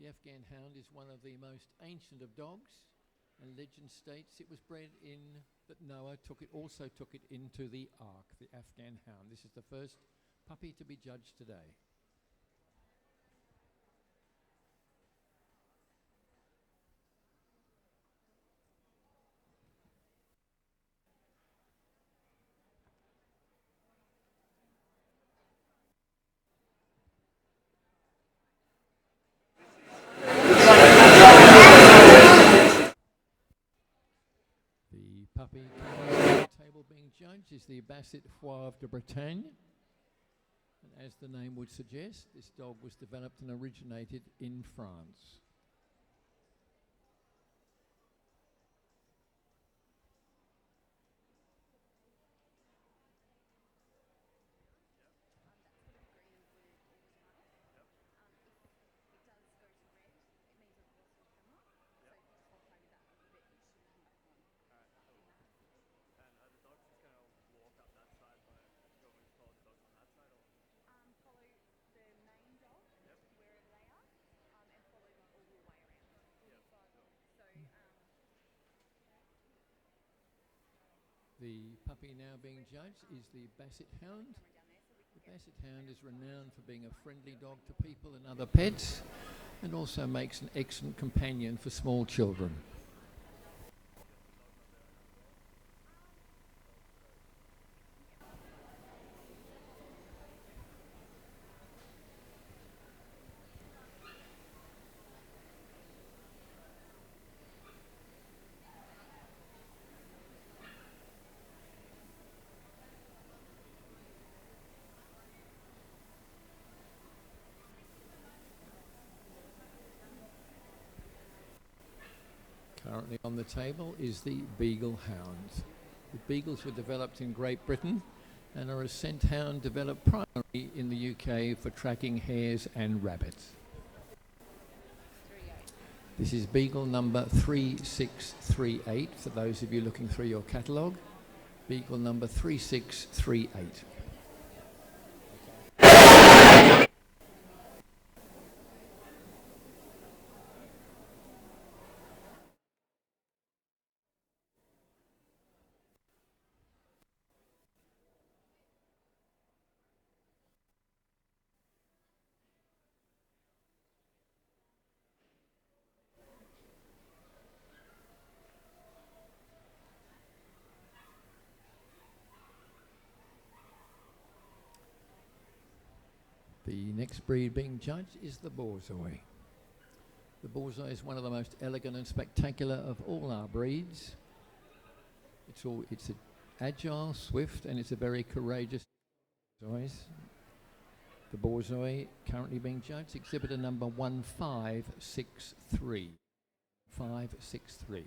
The Afghan Hound is one of the most ancient of dogs, and legend states it was bred that Noah also took it into the Ark, the Afghan Hound. This is the first puppy to be judged today. Puppy on the table being judged is the Basset Foire de Bretagne. And as the name would suggest, this dog was developed and originated in France. The puppy now being judged is the Basset Hound. The Basset Hound is renowned for being a friendly dog to people and other pets, and also makes an excellent companion for small children. Currently on the table is the Beagle Hound. The Beagles were developed in Great Britain and are a scent hound developed primarily in the UK for tracking hares and rabbits. This is Beagle number 3638 for those of you looking through your catalogue. Beagle number 3638. The next breed being judged is the Borzoi. The Borzoi is one of the most elegant and spectacular of all our breeds. It's agile, swift, and it's a very courageous Borzoi. The Borzoi currently being judged, exhibitor number 1563. 563.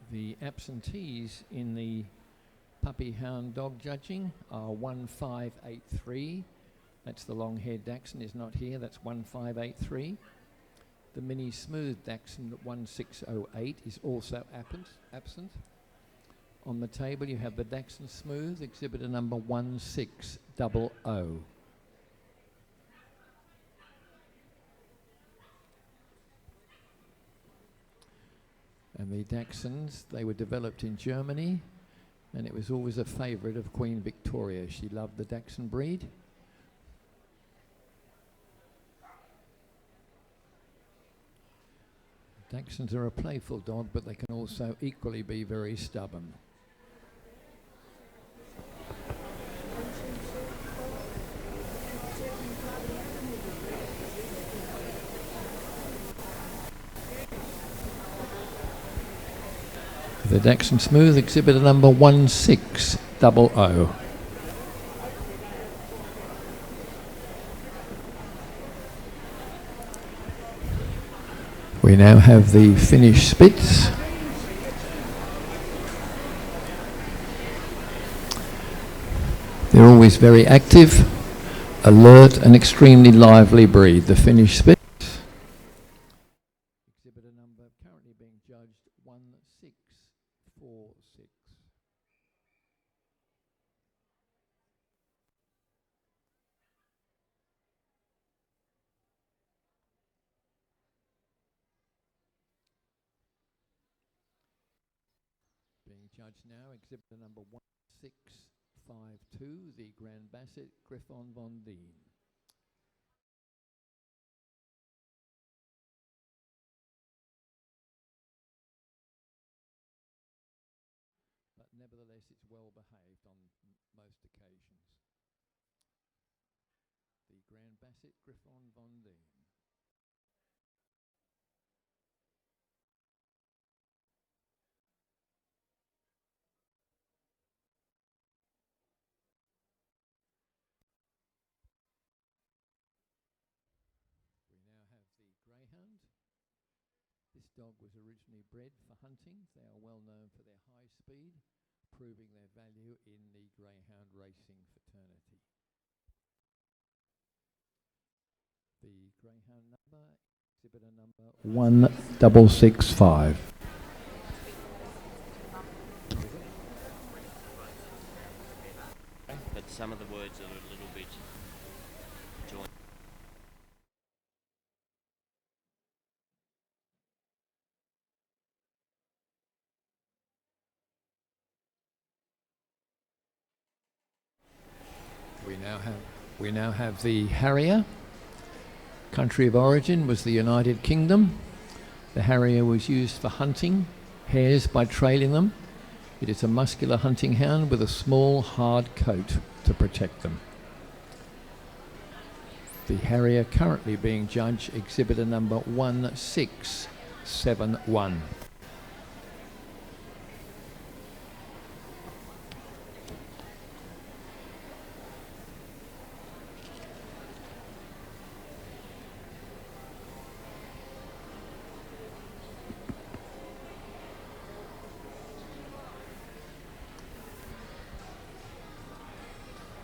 The absentees in the puppy hound dog judging are 1583. That's the long-haired Dachshund is not here. That's 1583. The mini smooth Dachshund at 1608 is also absent. On the table you have the Dachshund Smooth, exhibitor number 1600. And the Dachshunds, they were developed in Germany, and it was always a favourite of Queen Victoria. She loved the Dachshund breed. Dachshunds are a playful dog, but they can also equally be very stubborn. The Dachshund Smooth, exhibitor number 1600. We now have the Finnish Spitz. They're always very active, alert and extremely lively breed, the Finnish Spitz. Exhibitor number currently being judged 1600. judged now, exhibitor number 1652, the Grand Basset Griffon von Dien. But nevertheless, it's well behaved on most occasions. The Grand Basset Griffon von Dien. Greyhound. This dog was originally bred for hunting. They are well known for their high speed, proving their value in the greyhound racing fraternity. The greyhound number, exhibitor number 1665. But some of the words are a little bit joined. We now have the Harrier. Country of origin was the United Kingdom. The Harrier was used for hunting hares by trailing them. It is a muscular hunting hound with a small hard coat to protect them. The Harrier currently being judged, exhibitor number 1671.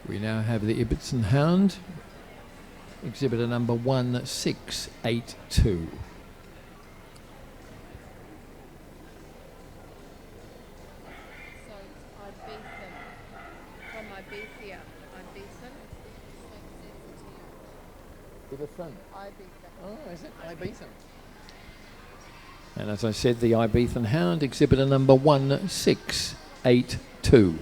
We now have the Ibbotson Hound, exhibitor number 1682. So Ibiza, from Ibiza, Ibbotson. Ibiza. Oh, is it Ibiza? And as I said, the Ibethan Hound, exhibitor number 1682.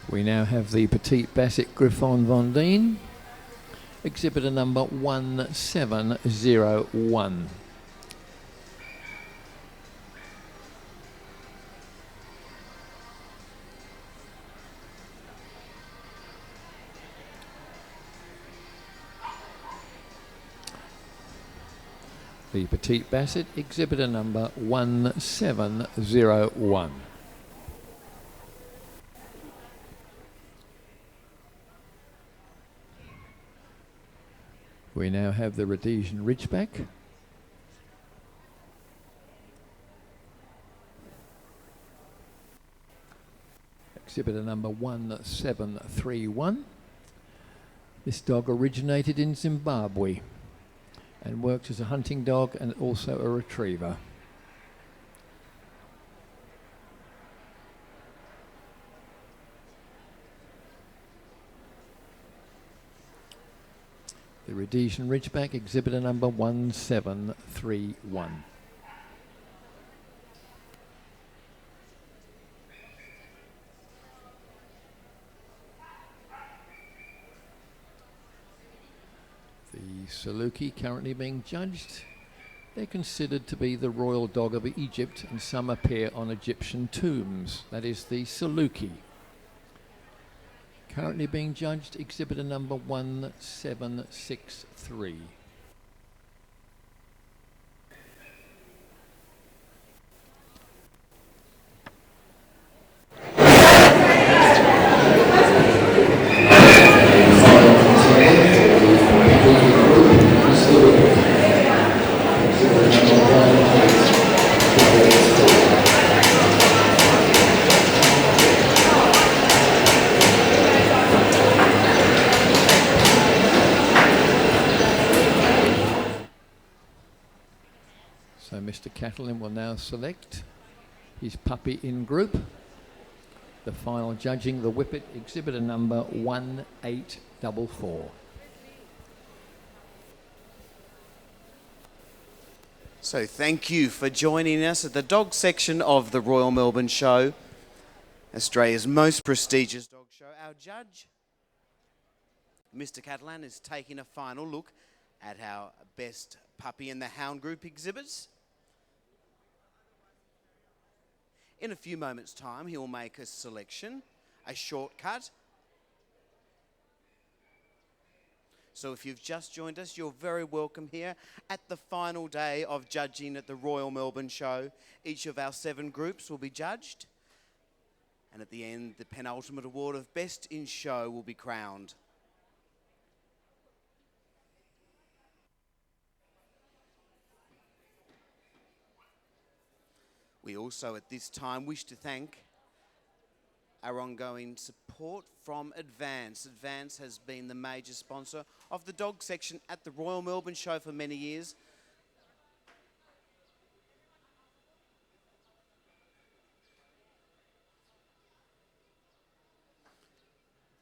We now have the Petite Basset Griffon von Dien, exhibitor number 1701. The Petite Basset, exhibitor number 1701. We now have the Rhodesian Ridgeback. Exhibitor number 1731. This dog originated in Zimbabwe and works as a hunting dog and also a retriever. The Rhodesian Ridgeback, exhibitor number 1731. The Saluki currently being judged. They're considered to be the royal dog of Egypt, and some appear on Egyptian tombs. That is the Saluki. Currently being judged, exhibitor number 1763. Mr Catalan will now select his puppy in group. The final judging, the Whippet, exhibitor number 1844. So thank you for joining us at the dog section of the Royal Melbourne Show, Australia's most prestigious dog show. Our judge, Mr Catalan, is taking a final look at our best puppy in the hound group exhibits. In a few moments' time, he will make a selection, a shortcut. So if you've just joined us, you're very welcome here at the final day of judging at the Royal Melbourne Show. Each of our 7 groups will be judged. And at the end, the penultimate award of Best in Show will be crowned. We also at this time wish to thank our ongoing support from Advance. Advance has been the major sponsor of the dog section at the Royal Melbourne Show for many years.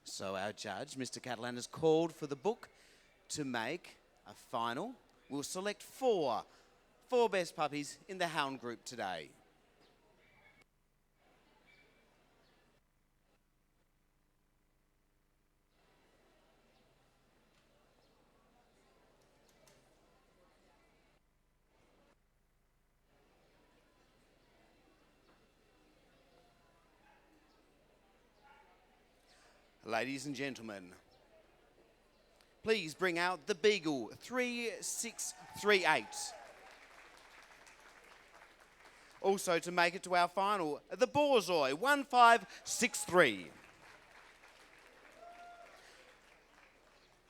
So our judge, Mr Catalan, has called for the book to make a final. We'll select four best puppies in the hound group today. Ladies and gentlemen, please bring out the Beagle 3638. Also to make it to our final, the Borzoi 1563.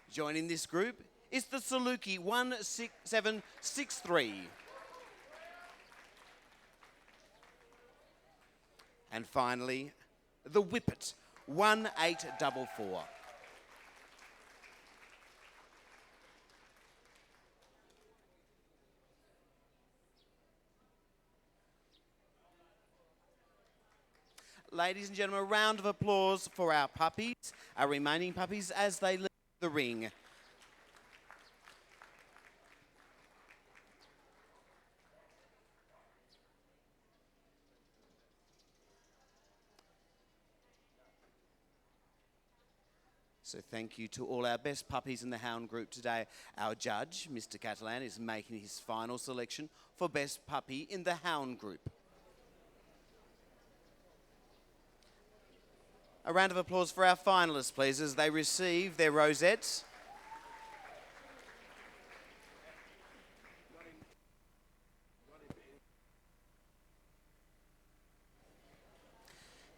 Joining this group is the Saluki 16763. And finally, the Whippet 1844. Ladies and gentlemen, a round of applause for our puppies, our remaining puppies, as they leave the ring. So thank you to all our best puppies in the hound group today. Our judge, Mr Catalan, is making his final selection for best puppy in the hound group. A round of applause for our finalists, please, as they receive their rosettes.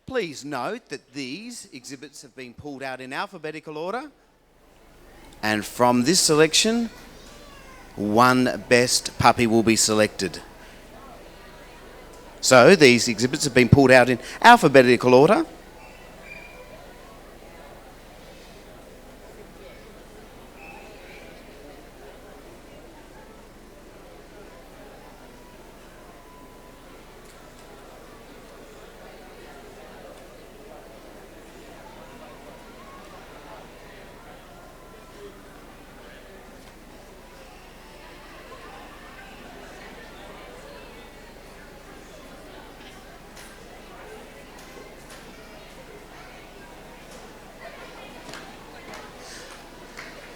Please note that these exhibits have been pulled out in alphabetical order. And from this selection, one best puppy will be selected. So these exhibits have been pulled out in alphabetical order.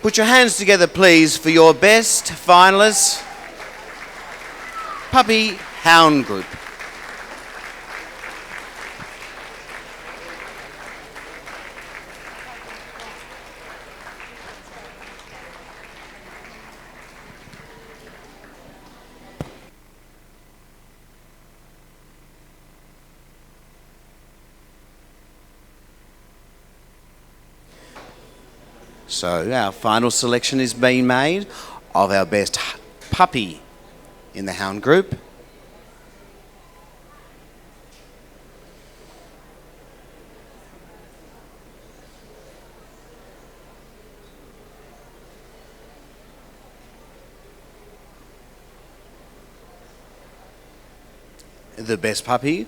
Put your hands together, please, for your best finalists. Puppy Hound Group. So our final selection is being made of our best puppy in the hound group. the best puppy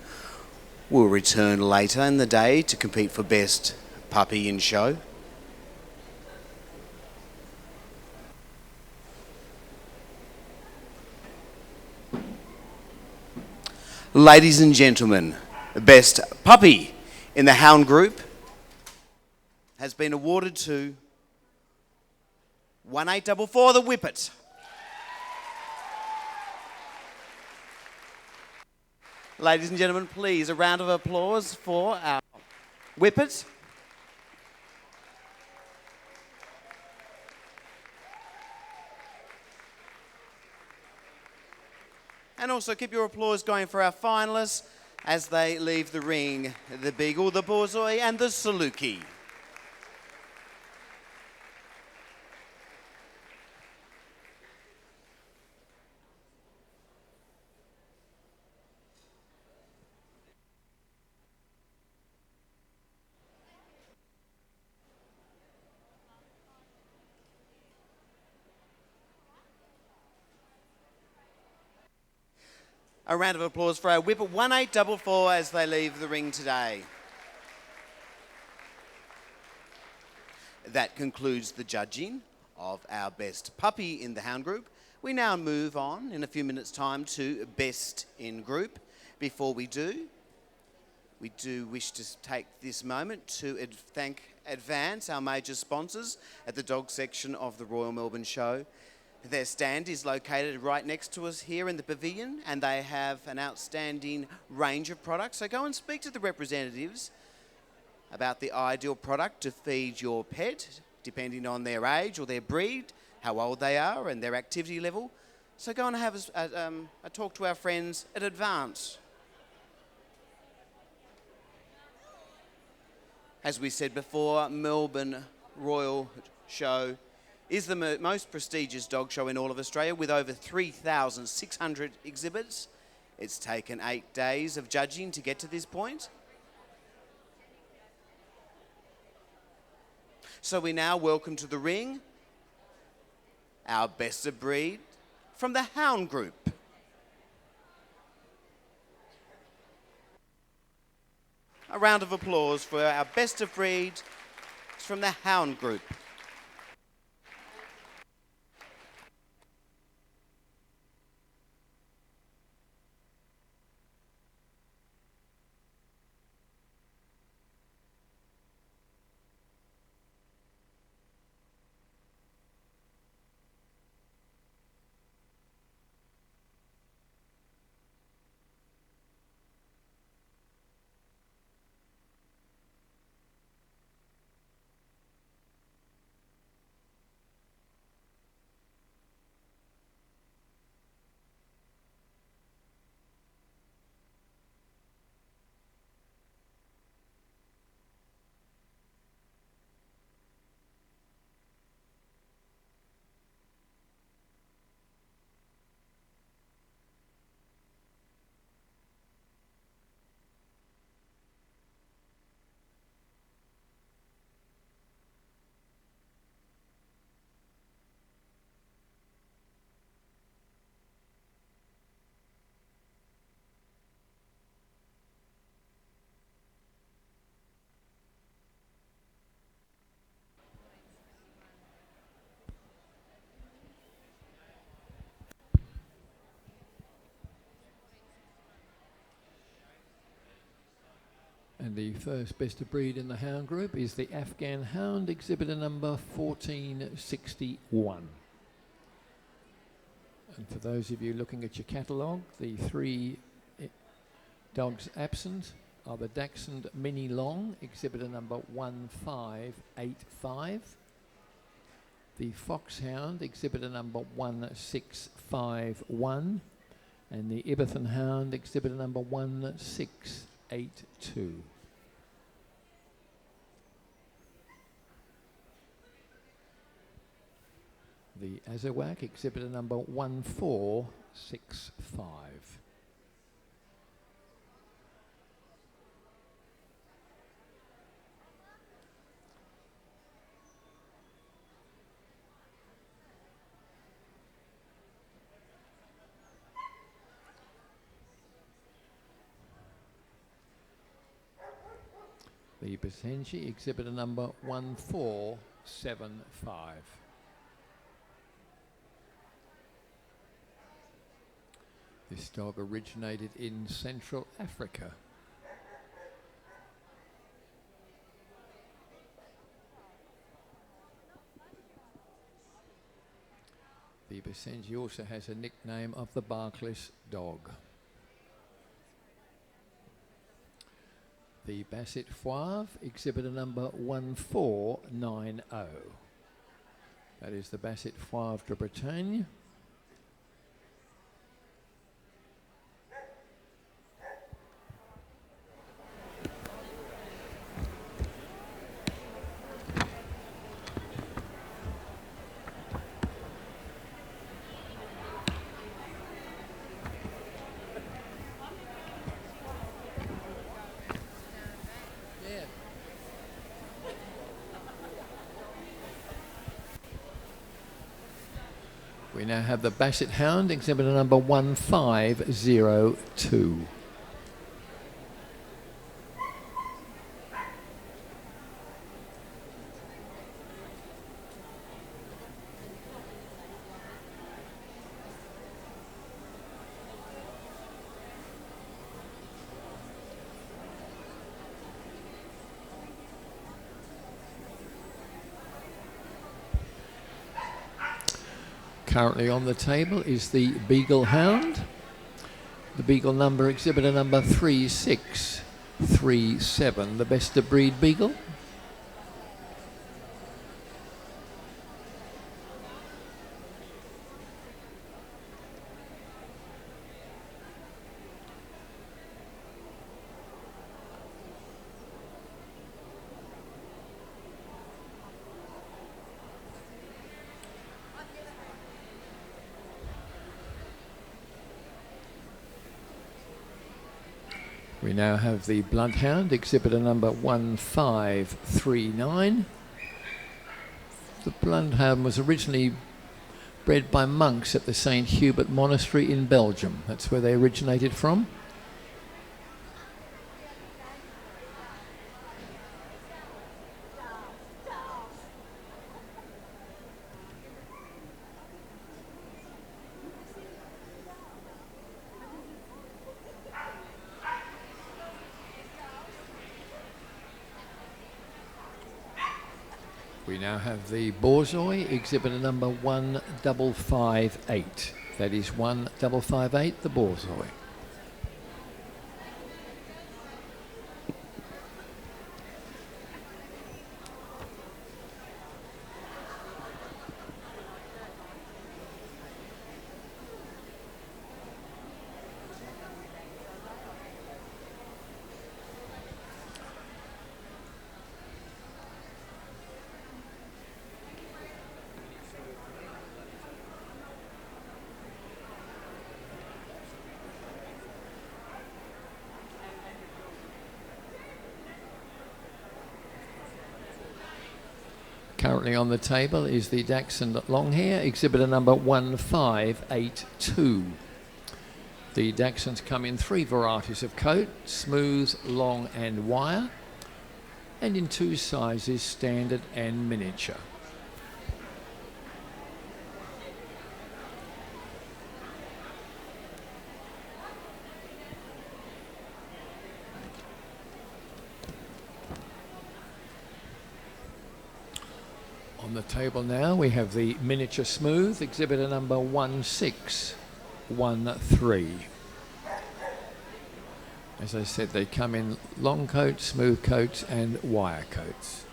will return later in the day to compete for best puppy in show. Ladies and gentlemen, the best puppy in the hound group has been awarded to 1844, the Whippet. Ladies and gentlemen, please, a round of applause for our Whippet. And also keep your applause going for our finalists as they leave the ring, the Beagle, the Borzoi and the Saluki. A round of applause for our Whippet 1844 as they leave the ring today. That concludes the judging of our best puppy in the hound group. We now move on in a few minutes' time to best in group. Before we do wish to take this moment to advance our major sponsors at the dog section of the Royal Melbourne Show. Their stand is located right next to us here in the pavilion, and they have an outstanding range of products. So go and speak to the representatives about the ideal product to feed your pet, depending on their age or their breed, how old they are and their activity level. So go and have a talk to our friends at Advance. As we said before, Melbourne Royal Show is the most prestigious dog show in all of Australia, with over 3,600 exhibits. It's taken 8 days of judging to get to this point. So we now welcome to the ring our best of breed from the hound group. A round of applause for our best of breed from the hound group. And the first best of breed in the hound group is the Afghan Hound, exhibitor number 1461. And for those of you looking at your catalogue, the 3 dogs absent are the Dachshund Mini Long, exhibitor number 1585. The Foxhound, exhibitor number 1651. And the Ibethon Hound, exhibitor number 1682. The Azawak, exhibitor number 1465. The Basenji, exhibitor number 1475. This dog originated in Central Africa. The Basenji also has a nickname of the barkless dog. The Basset Fouave, exhibitor number 1490. That is the Basset Fouave de Bretagne. We now have the Basset Hound, exhibitor number 1502. Currently on the table is the Beagle Hound. The Beagle number, exhibitor number 3637, the best of breed Beagle. We now have the Bloodhound, exhibitor number 1539. The Bloodhound was originally bred by monks at the St. Hubert Monastery in Belgium. That's where they originated from. We now have the Borzoi, exhibitor number 1558. That is 1558, the Borzoi. Currently on the table is the Dachshund Longhair, exhibitor number 1582. The Dachshunds come in three varieties of coat: smooth, long and wire, and in two sizes, standard and miniature. On the table now we have the miniature smooth, exhibitor number 1613. As I said, they come in long coats, smooth coats and wire coats.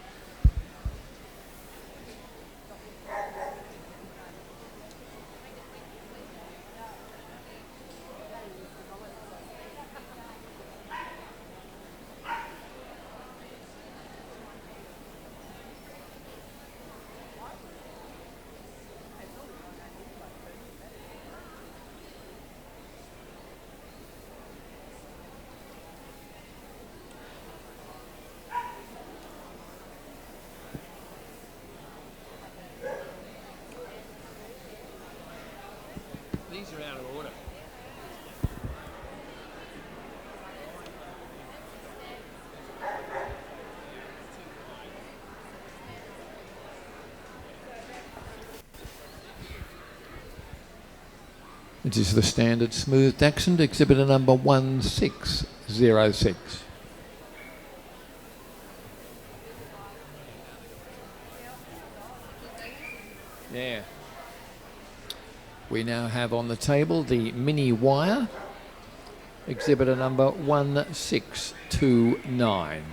These are out of order. It is the standard smooth dachshund, exhibitor number 1606. Yeah. We now have on the table the mini wire, exhibitor number 1629.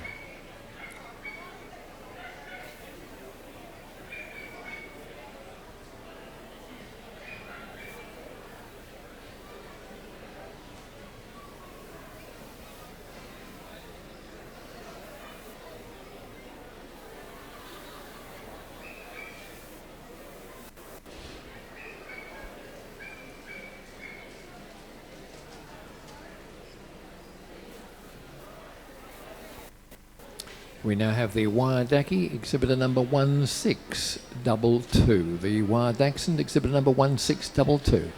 We now have the wire Dachshund, exhibitor number 1622. The wire Dachshund, exhibitor number 1622.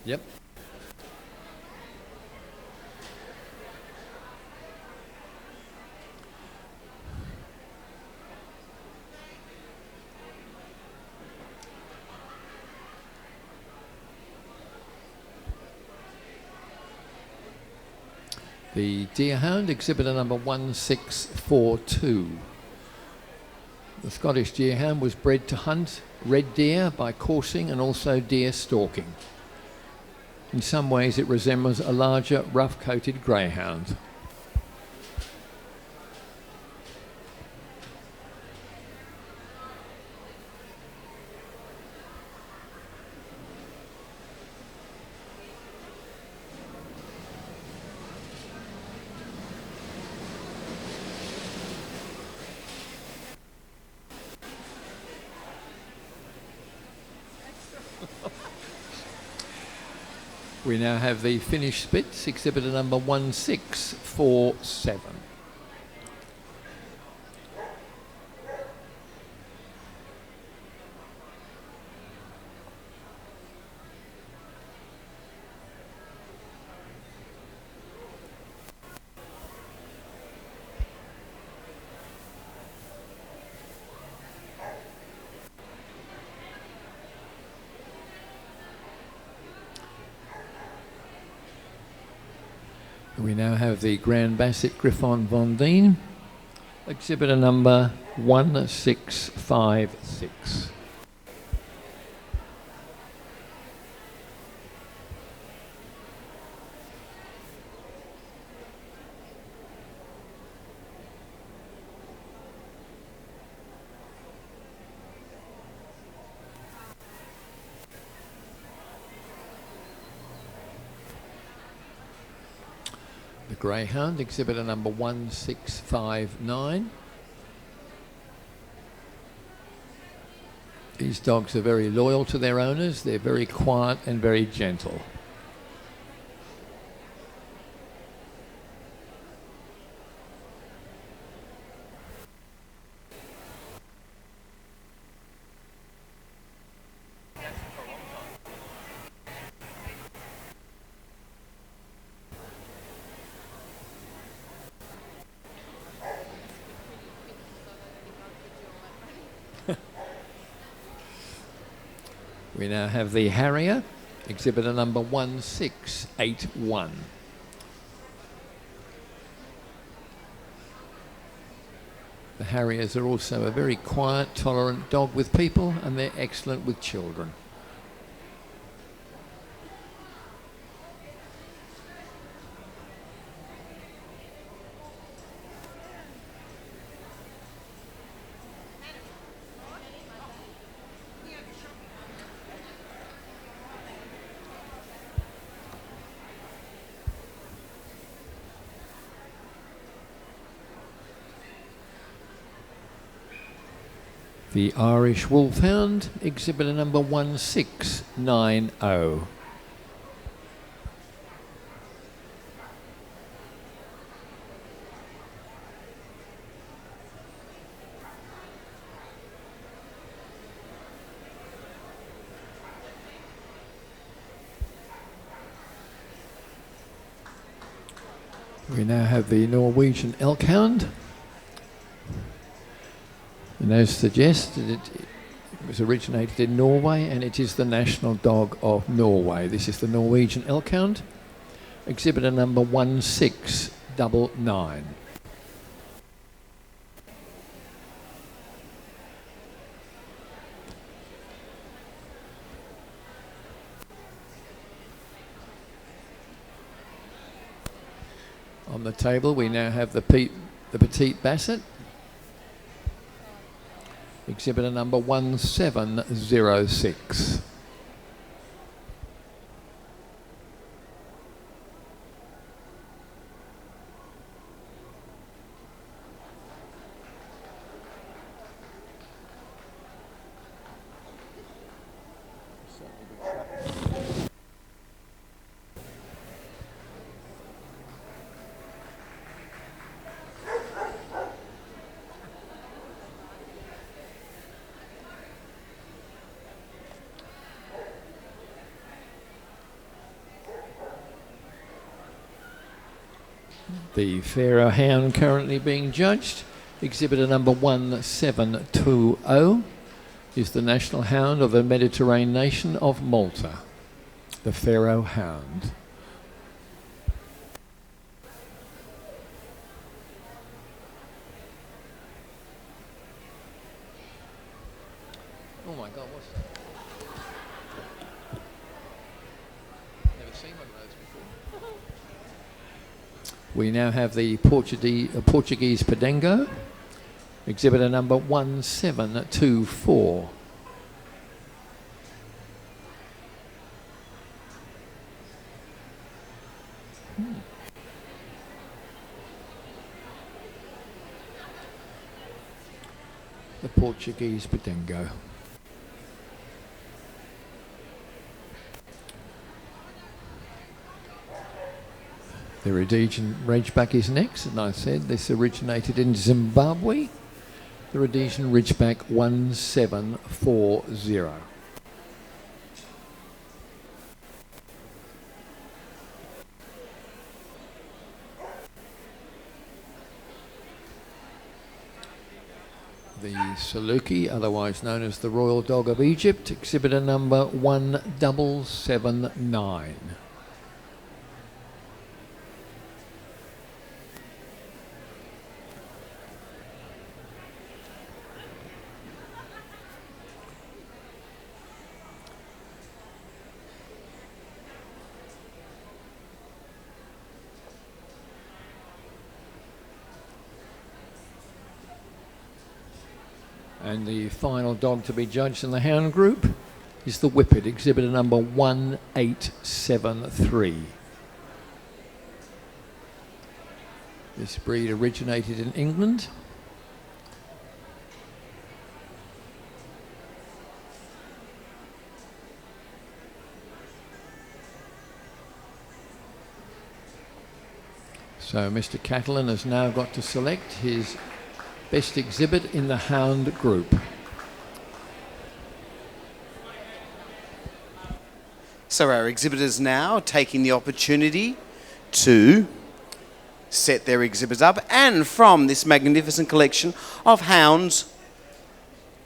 Yep. The Deerhound, exhibitor number 1642. The Scottish Deerhound was bred to hunt red deer by coursing and also deer stalking. In some ways it resembles a larger rough-coated greyhound. We now have the finished Spitz, exhibitor number 1647. We now have the Grand Basset Griffon Vondine, exhibitor number 1656. The Greyhound, exhibitor number 1659. These dogs are very loyal to their owners. They're very quiet and very gentle. We now have the Harrier, exhibitor number 1681. The Harriers are also a very quiet, tolerant dog with people, and they're excellent with children. The Irish Wolfhound, exhibitor number 1690. We now have the Norwegian elk hound. And as suggested, it was originated in Norway and it is the national dog of Norway. This is the Norwegian elk hound, exhibitor number 1699. On the table we now have the Petite Basset, exhibitor number 1706. The Pharaoh Hound currently being judged, exhibitor number 1720, is the national hound of the Mediterranean nation of Malta, the Pharaoh Hound. Oh my God, what's that? Never seen one of those before. We now have the Portuguese Podengo, exhibitor number 1724. The Portuguese Podengo. The Rhodesian Ridgeback is next, and I said this originated in Zimbabwe. The Rhodesian Ridgeback 1740. The Saluki, otherwise known as the Royal Dog of Egypt, exhibitor number 1779. And the final dog to be judged in the hound group is the Whippet, exhibitor number 1873. This breed originated in England. So Mr Catalan has now got to select his best exhibit in the hound group. So our exhibitors now taking the opportunity to set their exhibits up, and from this magnificent collection of hounds,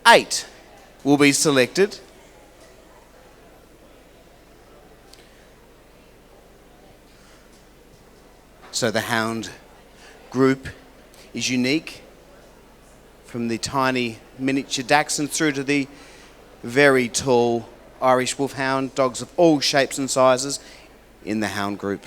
8 will be selected. So the hound group is unique, from the tiny miniature Dachshund through to the very tall Irish Wolfhound, dogs of all shapes and sizes in the hound group.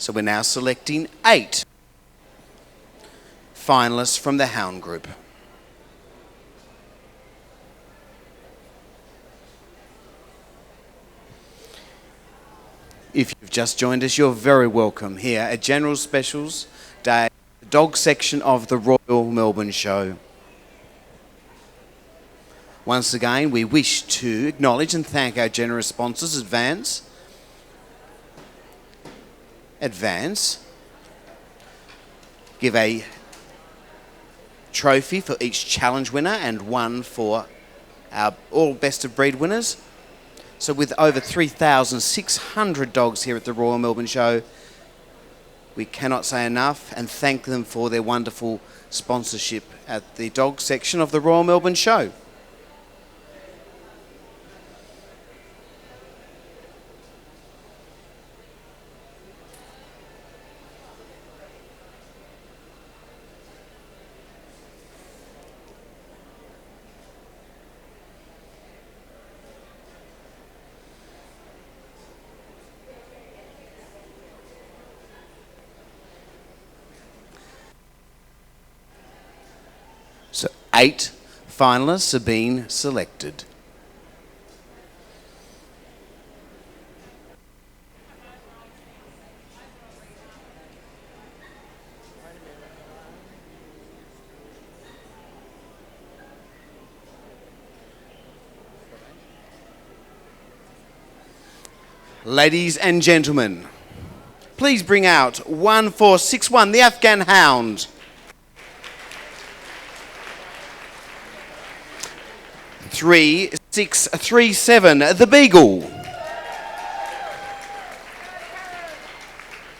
So we're now selecting 8 finalists from the hound group. If you've just joined us, you're very welcome here at General Specials Day, dog section of the Royal Melbourne Show. Once again, we wish to acknowledge and thank our generous sponsors, Advance. Give a trophy for each challenge winner and one for our all best of breed winners. So with over 3,600 dogs here at the Royal Melbourne Show, we cannot say enough and thank them for their wonderful sponsorship at the dog section of the Royal Melbourne Show. So 8 finalists have been selected. Ladies and gentlemen, please bring out 1461, the Afghan Hound. 3637, the Beagle.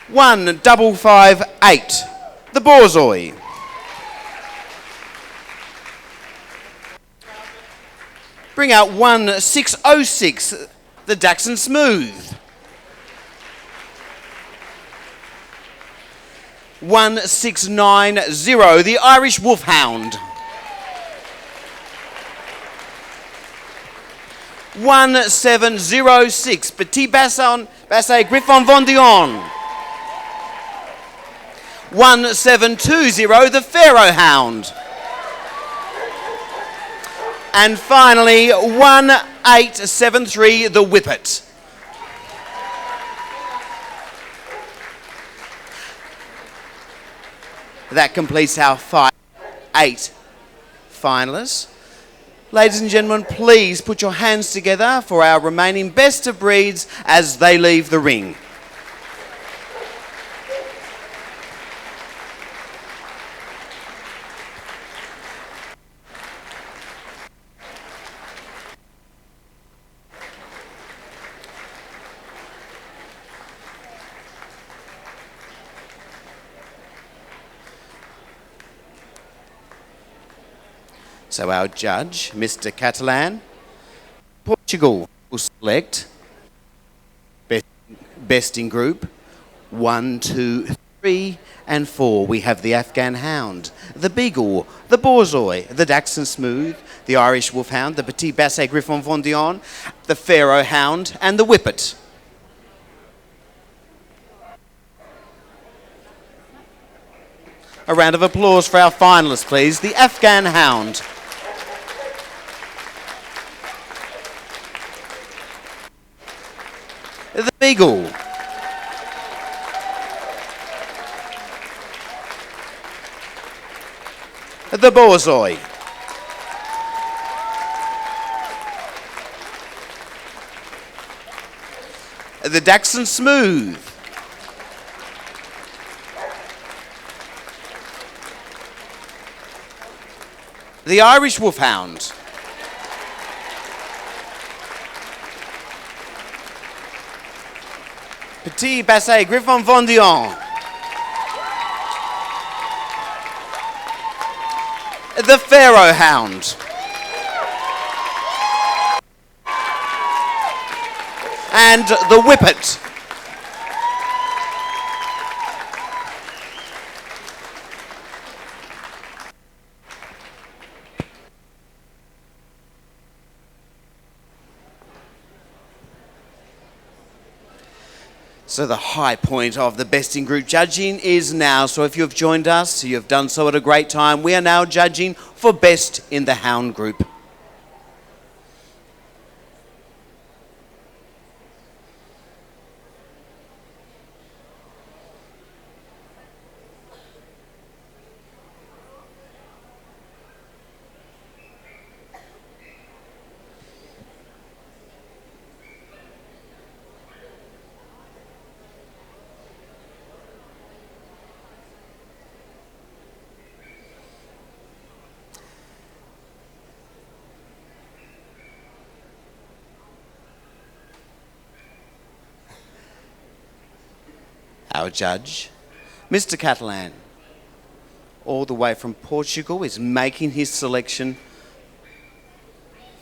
1558, the Borzoi. Bring out 1606, the Dachshund Smooth. 1690, the Irish Wolfhound. 1706, Petit Basset Griffon Vendion. 1720, the Pharaoh Hound. And finally, 1873, the Whippet. That completes our 8 finalists. Ladies and gentlemen, please put your hands together for our remaining best of breeds as they leave the ring. So our judge, Mr Catalan, Portugal will select best in group 1, 2, 3 and 4. We have the Afghan Hound, the Beagle, the Borzoi, the Dachshund Smooth, the Irish Wolfhound, the Petit Basset Griffon Vendion, the Pharaoh Hound and the Whippet. A round of applause for our finalists, please. The Afghan Hound. The Beagle. The Borzoi. The Dachshund Smooth. The Irish Wolfhound. Petit Basset Griffon Vendion. The Pharaoh Hound. And the Whippet. So the high point of the best in group judging is now. So if you've joined us, you've done so at a great time. We are now judging for best in the hound group. Our judge, Mr Catalan, all the way from Portugal, is making his selection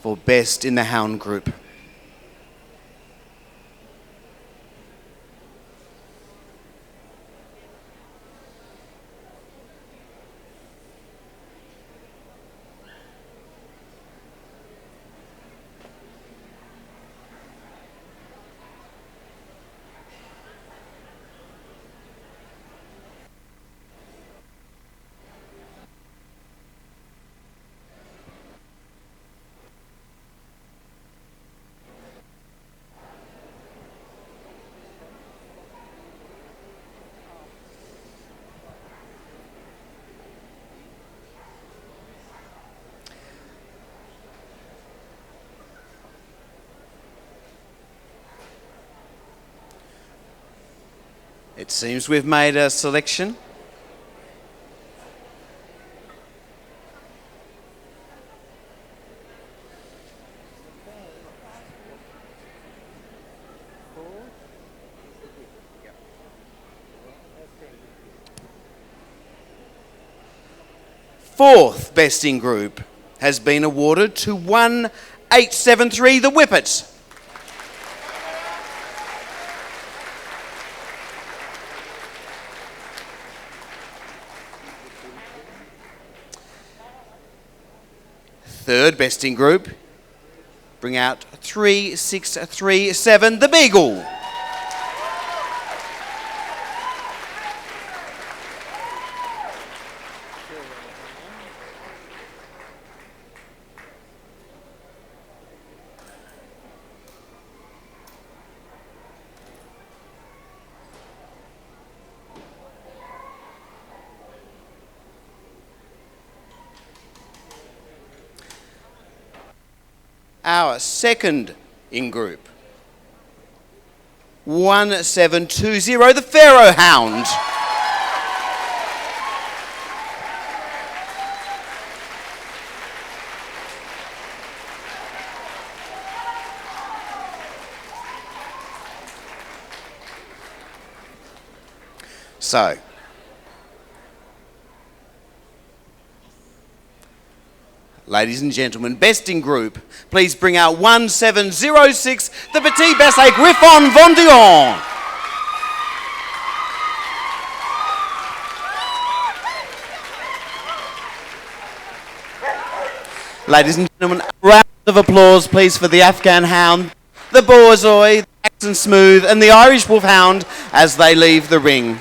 for best in the hound group. It seems we've made a selection. Fourth best in group has been awarded to 1873, the Whippet. Third best in group, bring out 3637, the Beagle. Our second in group, 1720, the Pharaoh Hound. So, ladies and gentlemen, best in group, please bring out 1706, the Petit Basset Griffon Vendéon. Ladies and gentlemen, a round of applause, please, for the Afghan Hound, the Borzoi, the Saxon Smooth, and the Irish Wolfhound as they leave the ring.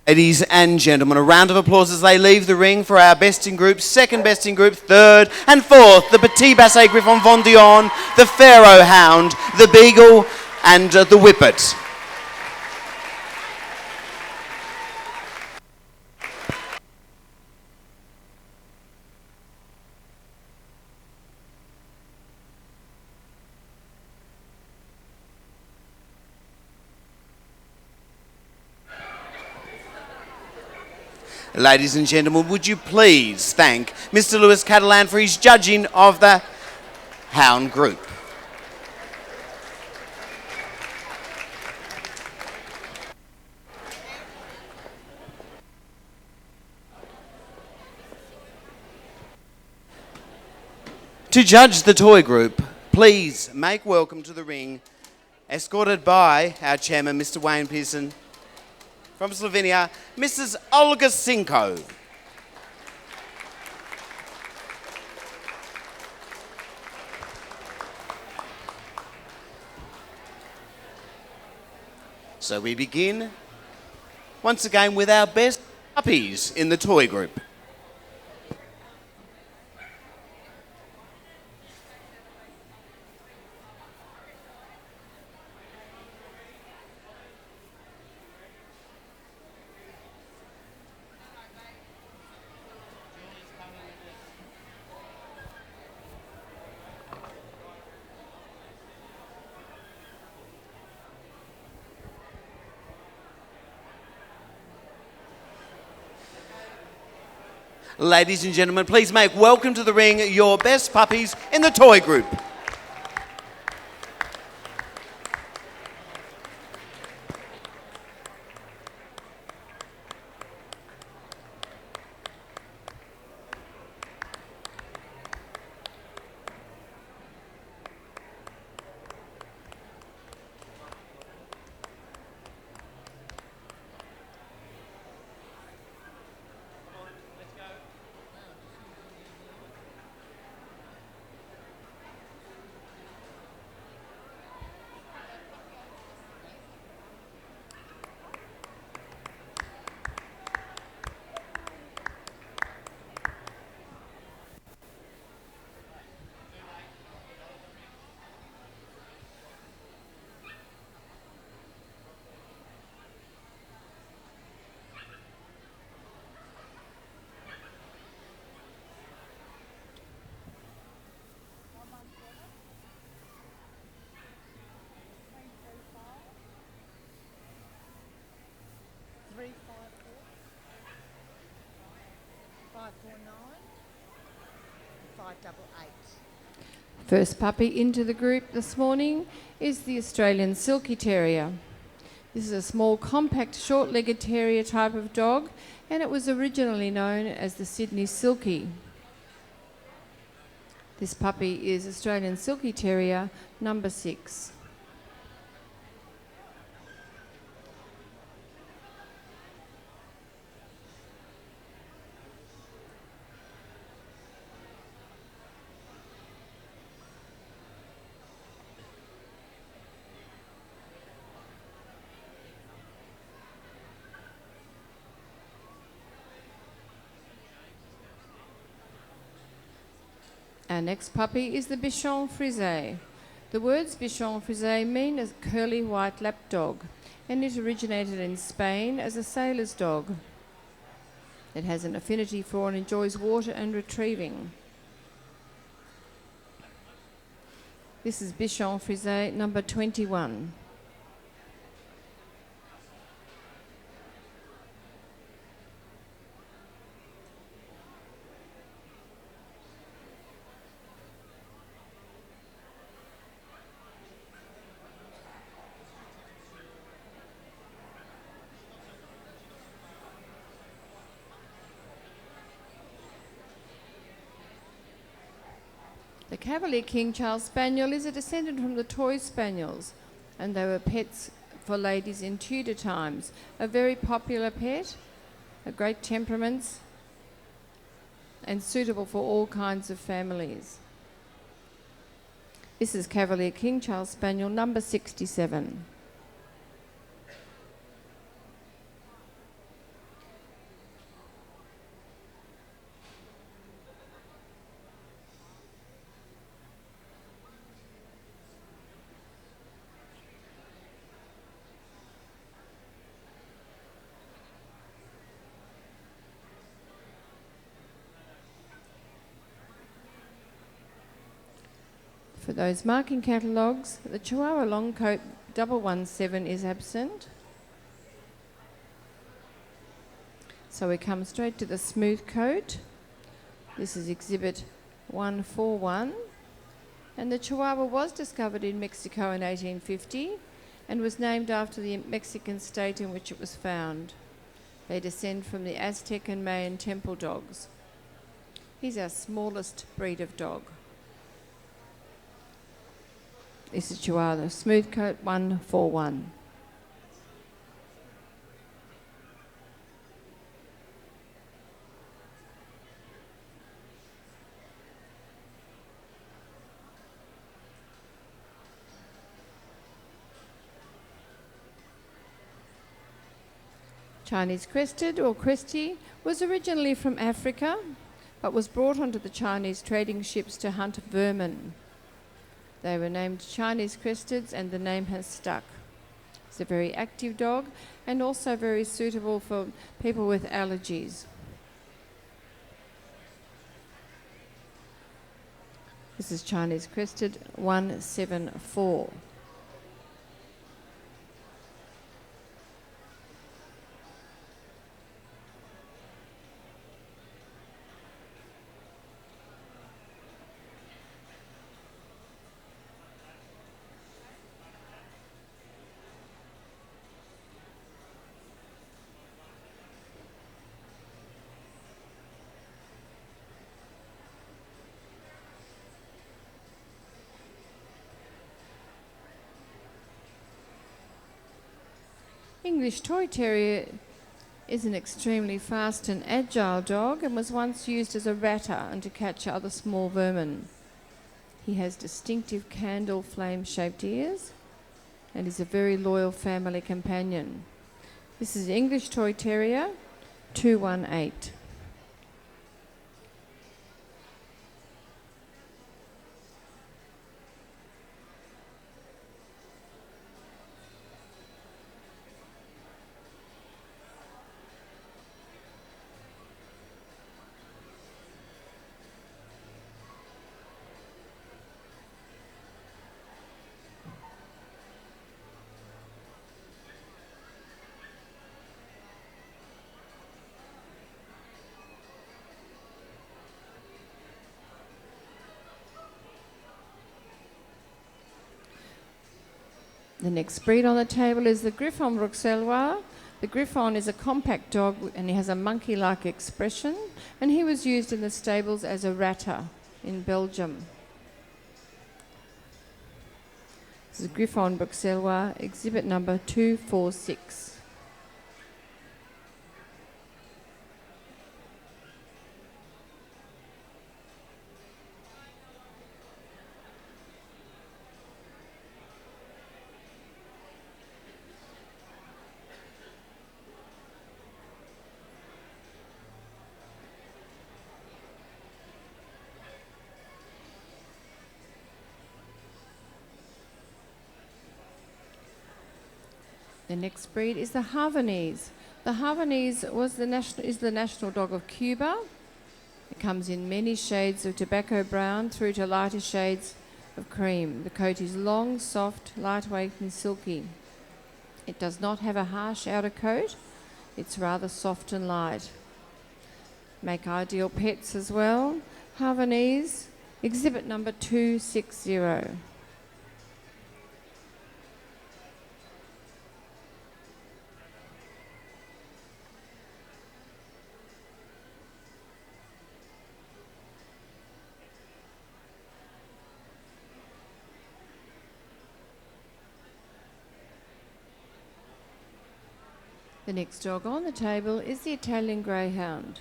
Ladies and gentlemen, a round of applause as they leave the ring for our best in group, second best in group, third and fourth, the Petit Basset Griffon Vendéon, the Pharaoh Hound, the Beagle and the Whippet. Ladies and gentlemen, would you please thank Mr Luis Catalan for his judging of the hound group. To judge the toy group, please make welcome to the ring, escorted by our chairman, Mr Wayne Pearson, from Slovenia, Mrs Olga Sinko. So we begin once again with our best puppies in the toy group. Ladies and gentlemen, please make welcome to the ring your best puppies in the toy group. First puppy into the group this morning is the Australian Silky Terrier. This is a small, compact, short-legged terrier type of dog, and it was originally known as the Sydney Silky. This puppy is Australian Silky Terrier number 6. Our next puppy is the Bichon Frise. The words Bichon Frise mean a curly white lapdog, and it originated in Spain as a sailor's dog. It has an affinity for and enjoys water and retrieving. This is Bichon Frise number 21. The Cavalier King Charles Spaniel is a descendant from the Toy Spaniels, and they were pets for ladies in Tudor times. A very popular pet, a great temperaments, and suitable for all kinds of families. This is Cavalier King Charles Spaniel number 67. For those marking catalogues, the Chihuahua long coat 117 is absent. So we come straight to the smooth coat. This is exhibit 141. And the Chihuahua was discovered in Mexico in 1850 and was named after the Mexican state in which it was found. They descend from the Aztec and Mayan temple dogs. He's our smallest breed of dog. This is Chihuahua, smooth coat 141. Chinese crested or cresty was originally from Africa, but was brought onto the Chinese trading ships to hunt vermin. They were named Chinese cresteds, and the name has stuck. It's a very active dog and also very suitable for people with allergies. This is Chinese crested 174. English Toy Terrier is an extremely fast and agile dog and was once used as a ratter and to catch other small vermin. He has distinctive candle flame-shaped ears and is a very loyal family companion. This is English Toy Terrier 218. The next breed on the table is the Griffon Bruxellois. The Griffon is a compact dog and he has a monkey-like expression, and he was used in the stables as a ratter in Belgium. This is Griffon Bruxellois, exhibit number 246. The next breed is the Havanese. The Havanese is the national dog of Cuba. It comes in many shades of tobacco brown through to lighter shades of cream. The coat is long, soft, lightweight and silky. It does not have a harsh outer coat. It's rather soft and light. Make ideal pets as well. Havanese, exhibit number 260. The next dog on the table is the Italian Greyhound.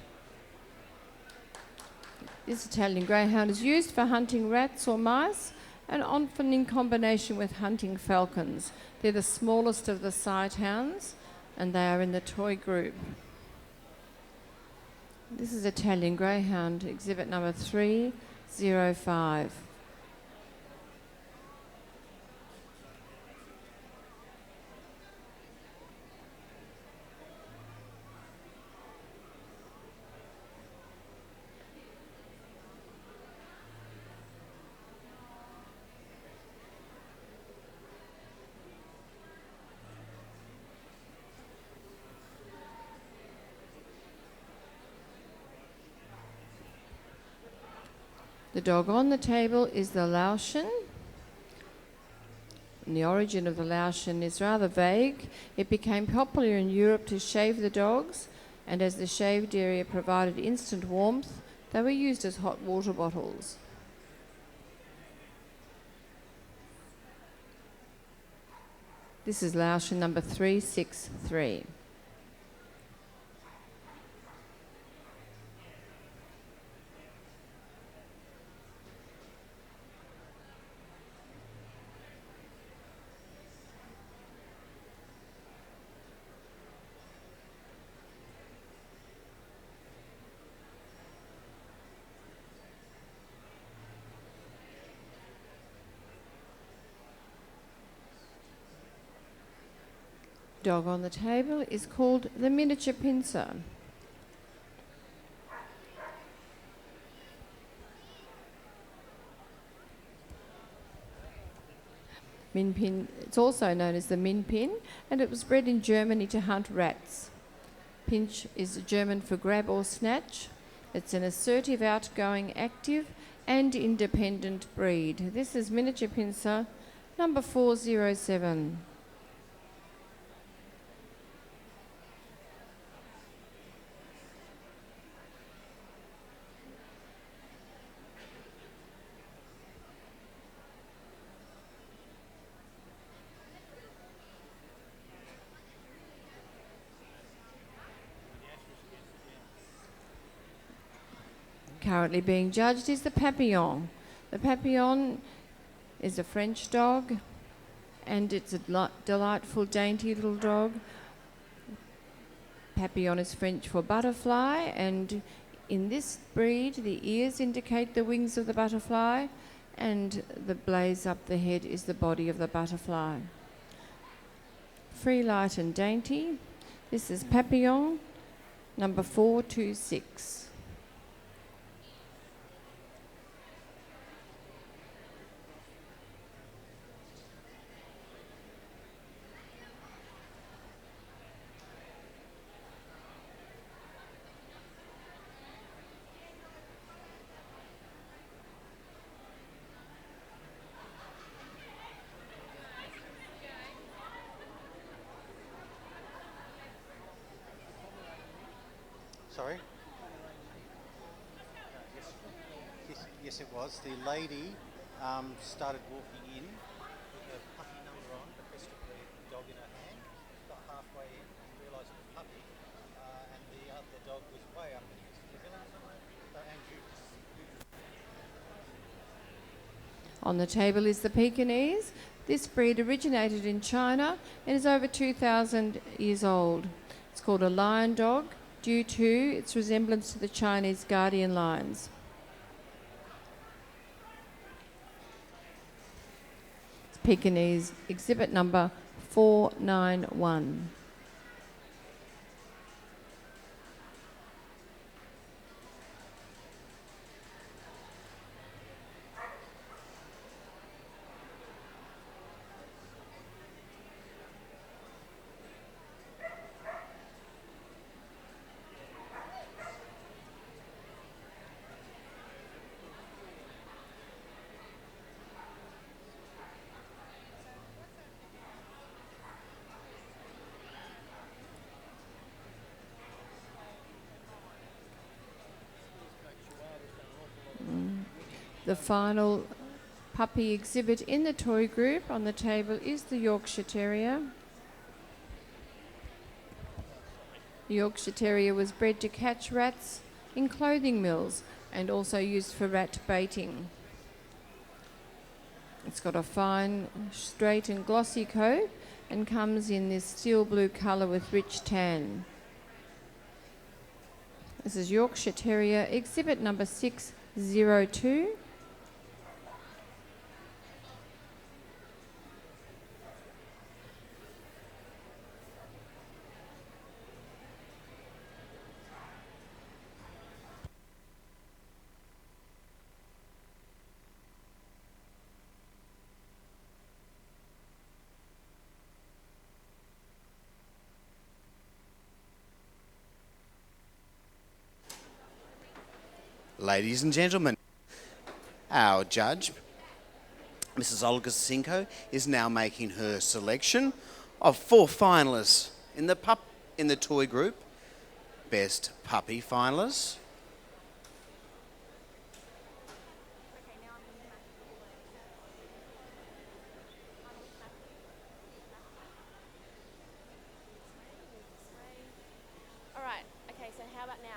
This Italian Greyhound is used for hunting rats or mice and often in combination with hunting falcons. They're the smallest of the sight hounds and they are in the toy group. This is Italian Greyhound, exhibit number 305. The dog on the table is the Laotian. And the origin of the Laotian is rather vague. It became popular in Europe to shave the dogs, and as the shaved area provided instant warmth, they were used as hot water bottles. This is Laotian number 363. Dog on the table is called the miniature pincer. Minpin, it's also known as the Minpin, and it was bred in Germany to hunt rats. Pinch is German for grab or snatch. It's an assertive, outgoing, active and independent breed. This is miniature pincer number 407. currently being judged is the Papillon. The Papillon is a French dog, and it's a delightful, dainty little dog. Papillon is French for butterfly, and in this breed, the ears indicate the wings of the butterfly, and the blaze up the head is the body of the butterfly. Free, light and dainty. This is Papillon, number 426. Sorry? Yes, it was. The lady started walking in with her puppy number on, the best of breed dog in her hand, got halfway in and realised it was a puppy, and the other dog was way up in the pavilion somewhere. So, and you. On the table is the Pekingese. This breed originated in China and is over 2,000 years old. It's called a lion dog due to its resemblance to the Chinese guardian lions. It's Pekingese, exhibit number 491. The final puppy exhibit in the toy group on the table is the Yorkshire Terrier. The Yorkshire Terrier was bred to catch rats in clothing mills and also used for rat baiting. It's got a fine, straight and glossy coat and comes in this steel blue colour with rich tan. This is Yorkshire Terrier, exhibit number 602. Ladies and gentlemen, our judge, Mrs Olga Sinko, is now making her selection of 4 finalists in the toy group. Best puppy finalists. All right. Okay. So how about now?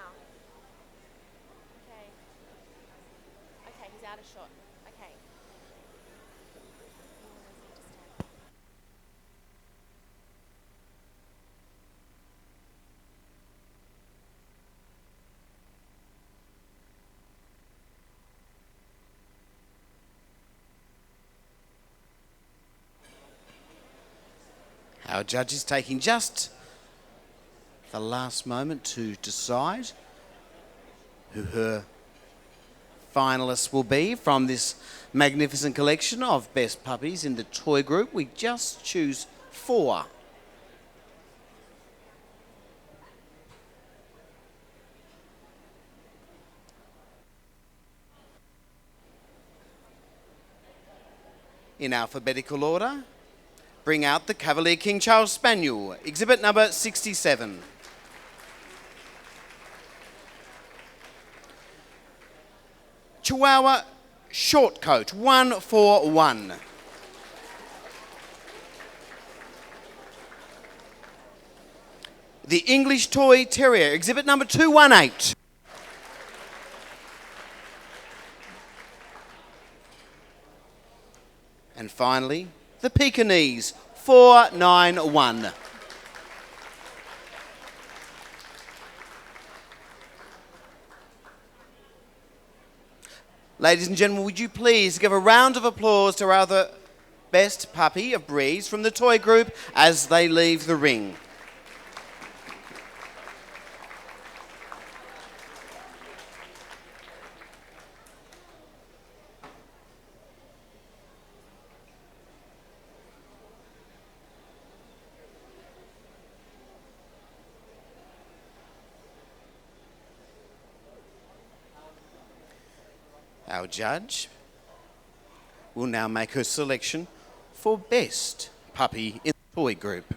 Okay, he's out of shot. Okay. Our judge is taking just the last moment to decide who her finalists will be from this magnificent collection of best puppies in the toy group. We just choose 4. In alphabetical order, bring out the Cavalier King Charles Spaniel, exhibit number 67. Chihuahua Shortcoat, 141. The English Toy Terrier, exhibit number 218. finally, the Pekingese, 491. Ladies and gentlemen, would you please give a round of applause to our other best puppy of breeds from the toy group as they leave the ring. Our judge will now make her selection for best puppy in the toy group.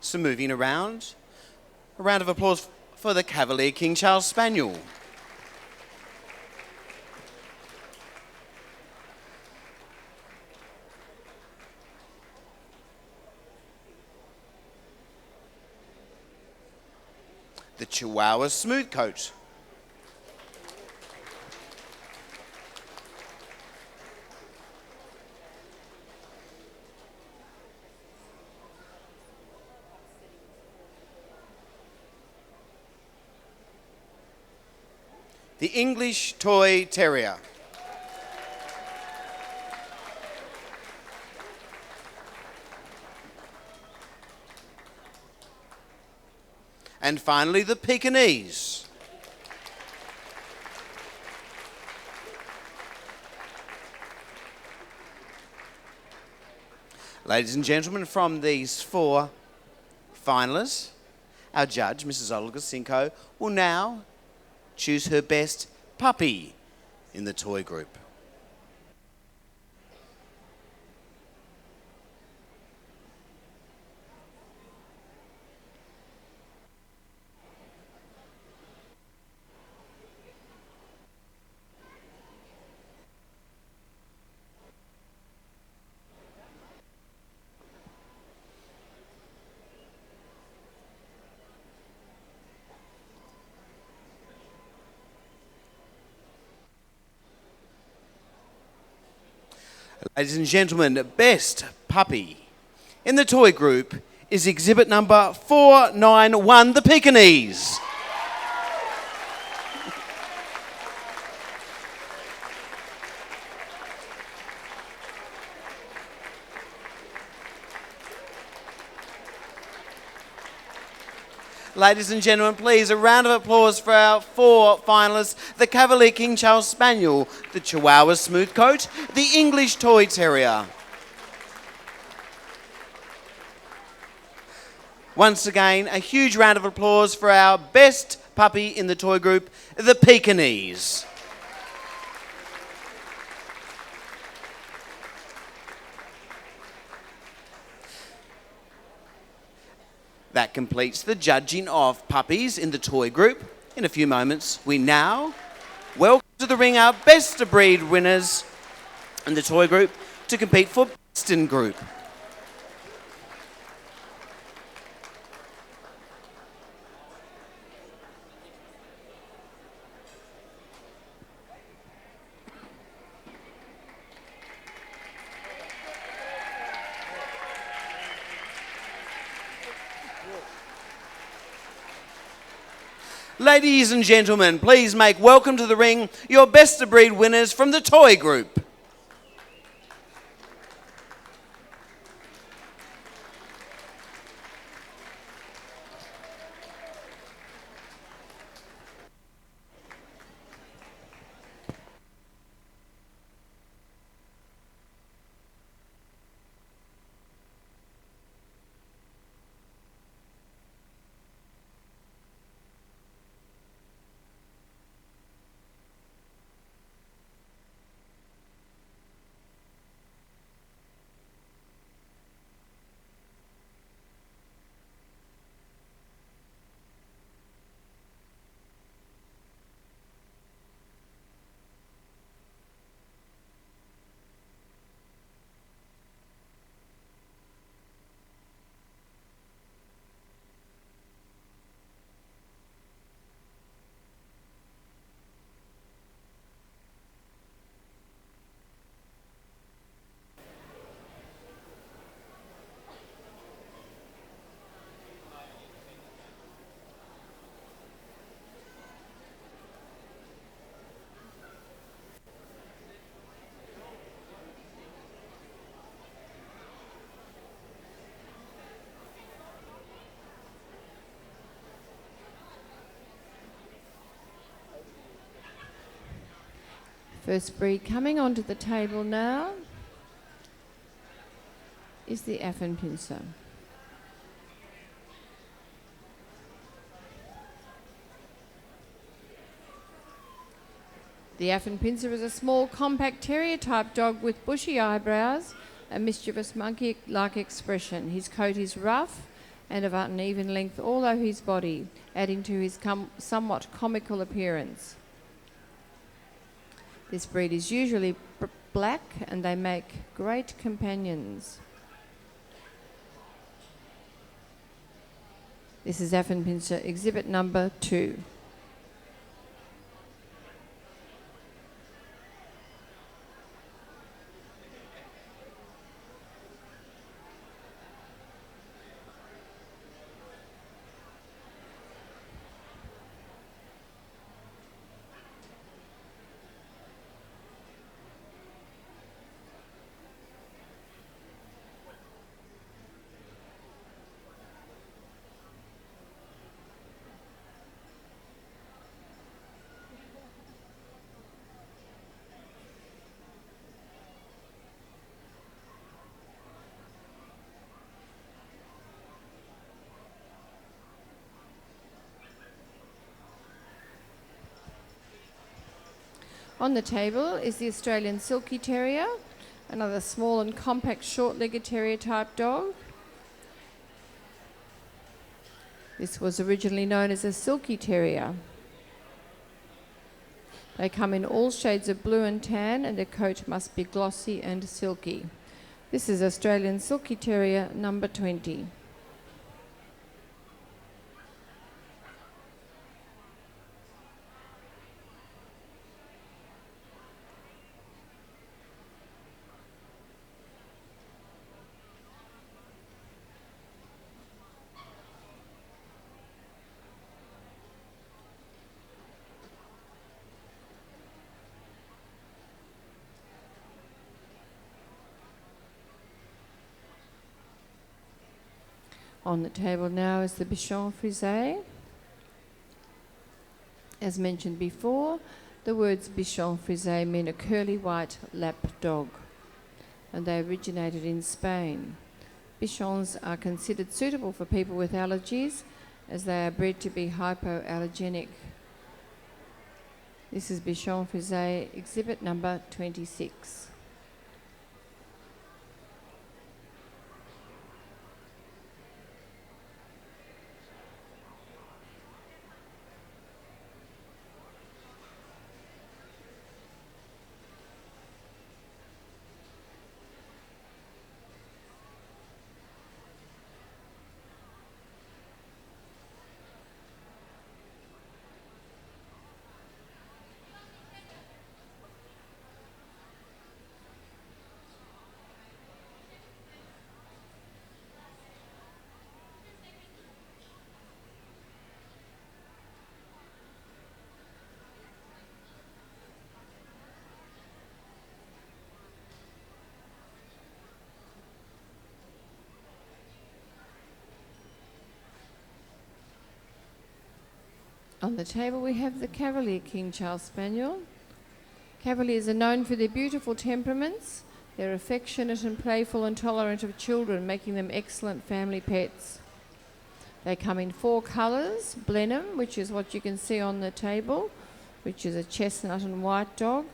So moving around, a round of applause for the Cavalier King Charles Spaniel. The Chihuahua Smooth Coat. The English Toy Terrier. And finally, the Pekingese. Ladies and gentlemen, from these 4 finalists, our judge, Mrs. Olga Sinko, will now choose her best puppy in the toy group. Ladies and gentlemen, best puppy in the toy group is exhibit number 491, the Pekingese. Ladies and gentlemen, please, a round of applause for our 4 finalists, the Cavalier King Charles Spaniel, the Chihuahua Smooth Coat, the English Toy Terrier. Once again, a huge round of applause for our best puppy in the toy group, the Pekingese. That completes the judging of puppies in the toy group. In a few moments, we now welcome to the ring our best of breed winners in the toy group to compete for best in group. Ladies and gentlemen, please make welcome to the ring your best of breed winners from the toy group. First breed coming onto the table now is the Affenpinscher. The Affenpinscher is a small, compact terrier-type dog with bushy eyebrows and mischievous monkey-like expression. His coat is rough and of uneven length all over his body, adding to his somewhat comical appearance. This breed is usually black and they make great companions. This is Affenpinscher exhibit number 2. On the table is the Australian Silky Terrier, another small and compact short-legged terrier type dog. This was originally known as a Silky Terrier. They come in all shades of blue and tan and their coat must be glossy and silky. This is Australian Silky Terrier number 20. On the table now is the Bichon Frise. As mentioned before, the words Bichon Frise mean a curly white lap dog, and they originated in Spain. Bichons are considered suitable for people with allergies as they are bred to be hypoallergenic. This is Bichon Frise exhibit number 26. On the table we have the Cavalier King Charles Spaniel. Cavaliers are known for their beautiful temperaments. They're affectionate and playful and tolerant of children, making them excellent family pets. They come in 4 colours: Blenheim, which is what you can see on the table, which is a chestnut and white dog,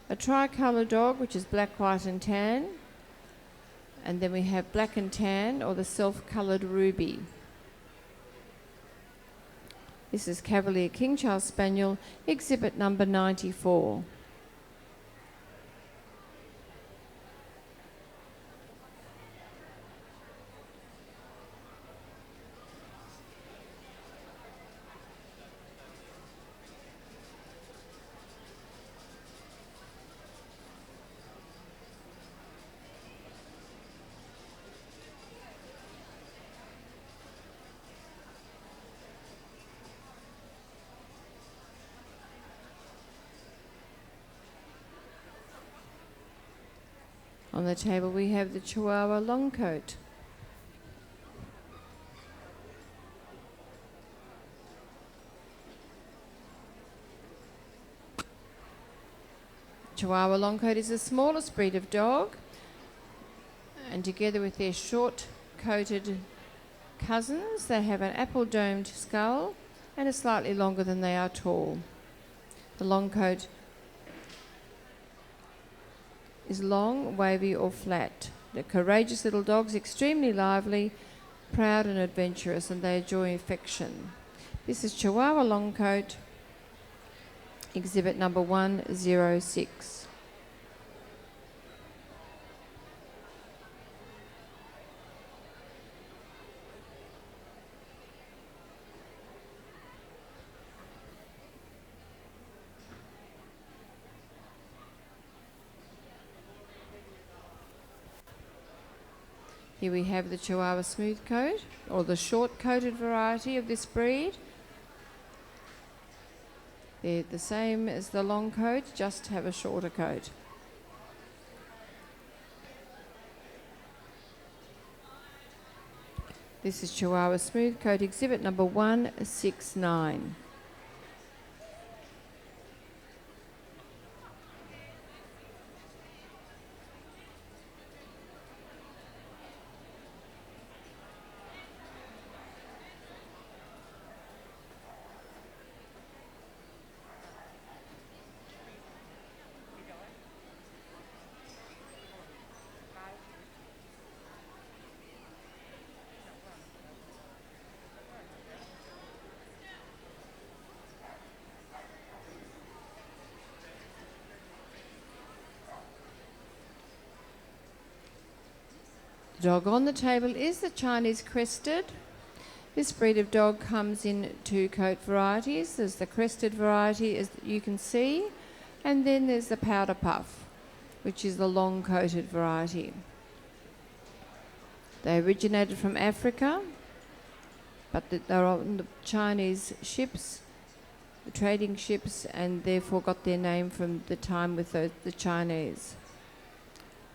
a tricolour dog, which is black, white and tan, and then we have black and tan, or the self-coloured ruby. This is Cavalier King Charles Spaniel, exhibit number 94. On the table we have the Chihuahua Longcoat. Chihuahua Longcoat is the smallest breed of dog, and together with their short-coated cousins, they have an apple-domed skull and are slightly longer than they are tall. The Longcoat is long, wavy or flat. They're courageous little dogs, extremely lively, proud and adventurous, and they enjoy affection. This is Chihuahua Longcoat, exhibit number 106. Here we have the Chihuahua Smooth Coat, or the short-coated variety of this breed. They're the same as the long coat, just have a shorter coat. This is Chihuahua Smooth Coat, exhibit number 169. The dog on the table is the Chinese Crested. This breed of dog comes in two coat varieties. There's the Crested variety, as you can see, and then there's the Powder Puff, which is the long-coated variety. They originated from Africa, but they're on the Chinese ships, the trading ships, and therefore got their name from the time with the Chinese.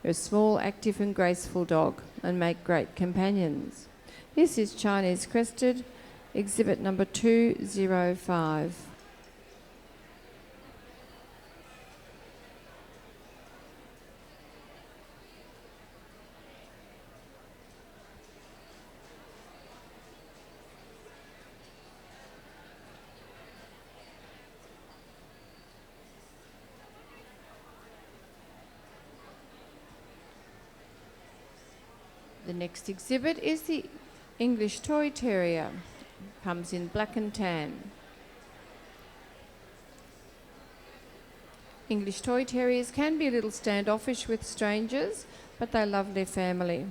They're a small, active and graceful dog and make great companions. This is Chinese Crested, exhibit number 205. The next exhibit is the English Toy Terrier. Comes in black and tan. English Toy Terriers can be a little standoffish with strangers, but they love their family.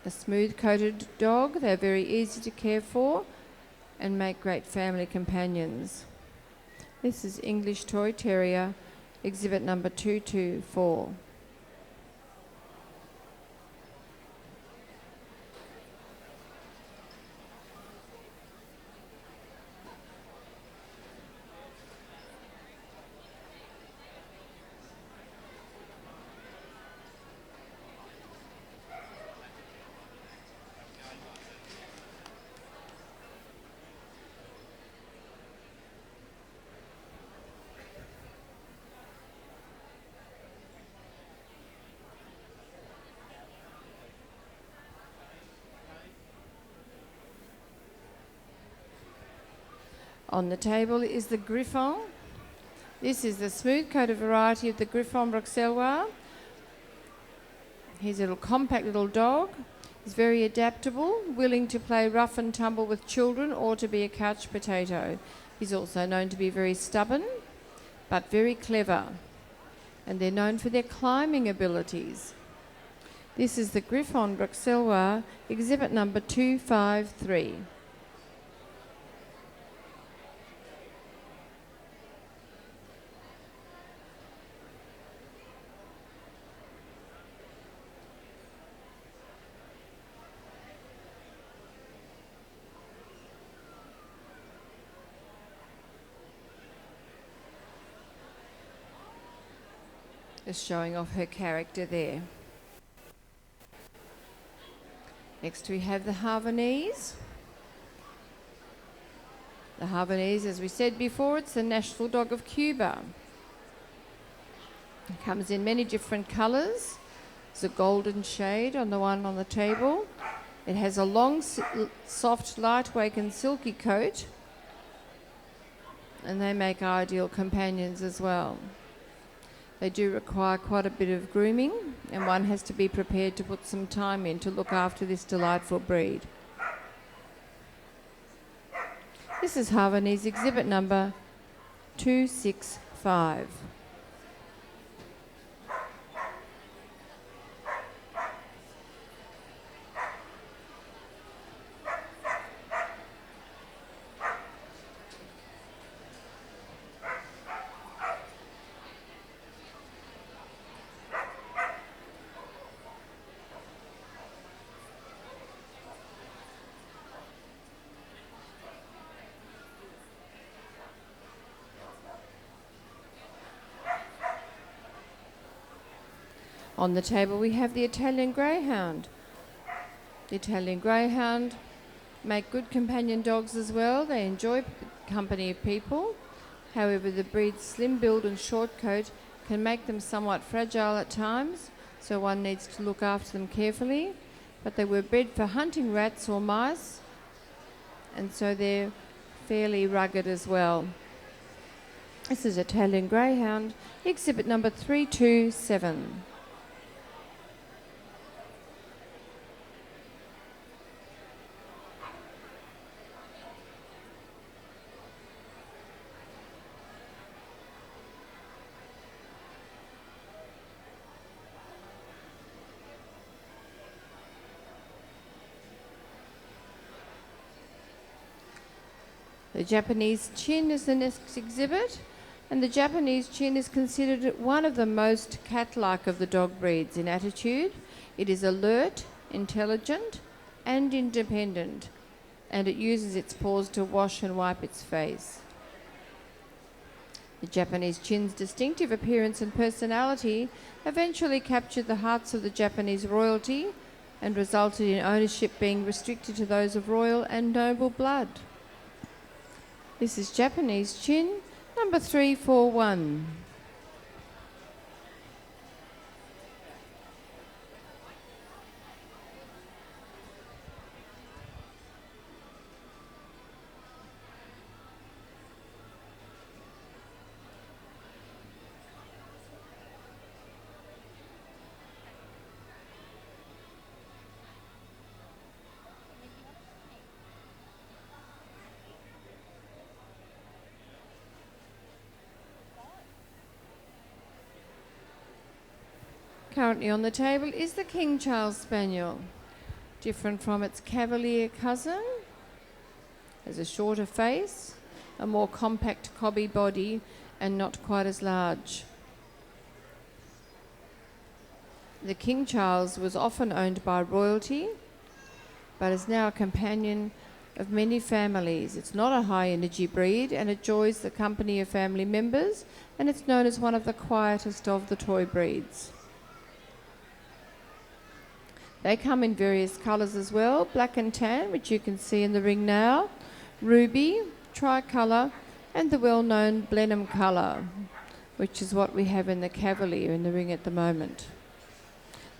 A smooth-coated dog, they're very easy to care for and make great family companions. This is English Toy Terrier, exhibit number 224. On the table is the Griffon. This is the smooth-coated variety of the Griffon Bruxellois. He's a little compact little dog. He's very adaptable, willing to play rough and tumble with children or to be a couch potato. He's also known to be very stubborn, but very clever. And they're known for their climbing abilities. This is the Griffon Bruxellois, exhibit number 253. Just showing off her character there. Next we have the Havanese. The Havanese, as we said before, it's the national dog of Cuba. It comes in many different colours. It's a golden shade on the one on the table. It has a long, soft, lightweight and silky coat, and they make ideal companions as well. They do require quite a bit of grooming, and one has to be prepared to put some time in to look after this delightful breed. This is Havanese exhibit number 265. On the table we have the Italian Greyhound. The Italian Greyhound make good companion dogs as well. They enjoy the company of people. However, the breed's slim build and short coat can make them somewhat fragile at times, so one needs to look after them carefully. But they were bred for hunting rats or mice, and so they're fairly rugged as well. This is Italian Greyhound, exhibit number 327. The Japanese Chin is the next exhibit, and the Japanese Chin is considered one of the most cat-like of the dog breeds in attitude. It is alert, intelligent, and independent, and it uses its paws to wash and wipe its face. The Japanese Chin's distinctive appearance and personality eventually captured the hearts of the Japanese royalty and resulted in ownership being restricted to those of royal and noble blood. This is Japanese Chin, number 341. Currently on the table is the King Charles Spaniel. Different from its Cavalier cousin, has a shorter face, a more compact cobby body, and not quite as large. The King Charles was often owned by royalty, but is now a companion of many families. It's not a high-energy breed and enjoys the company of family members, and it's known as one of the quietest of the toy breeds. They come in various colours as well, black and tan, which you can see in the ring now, ruby, tricolour, and the well-known Blenheim colour, which is what we have in the Cavalier in the ring at the moment.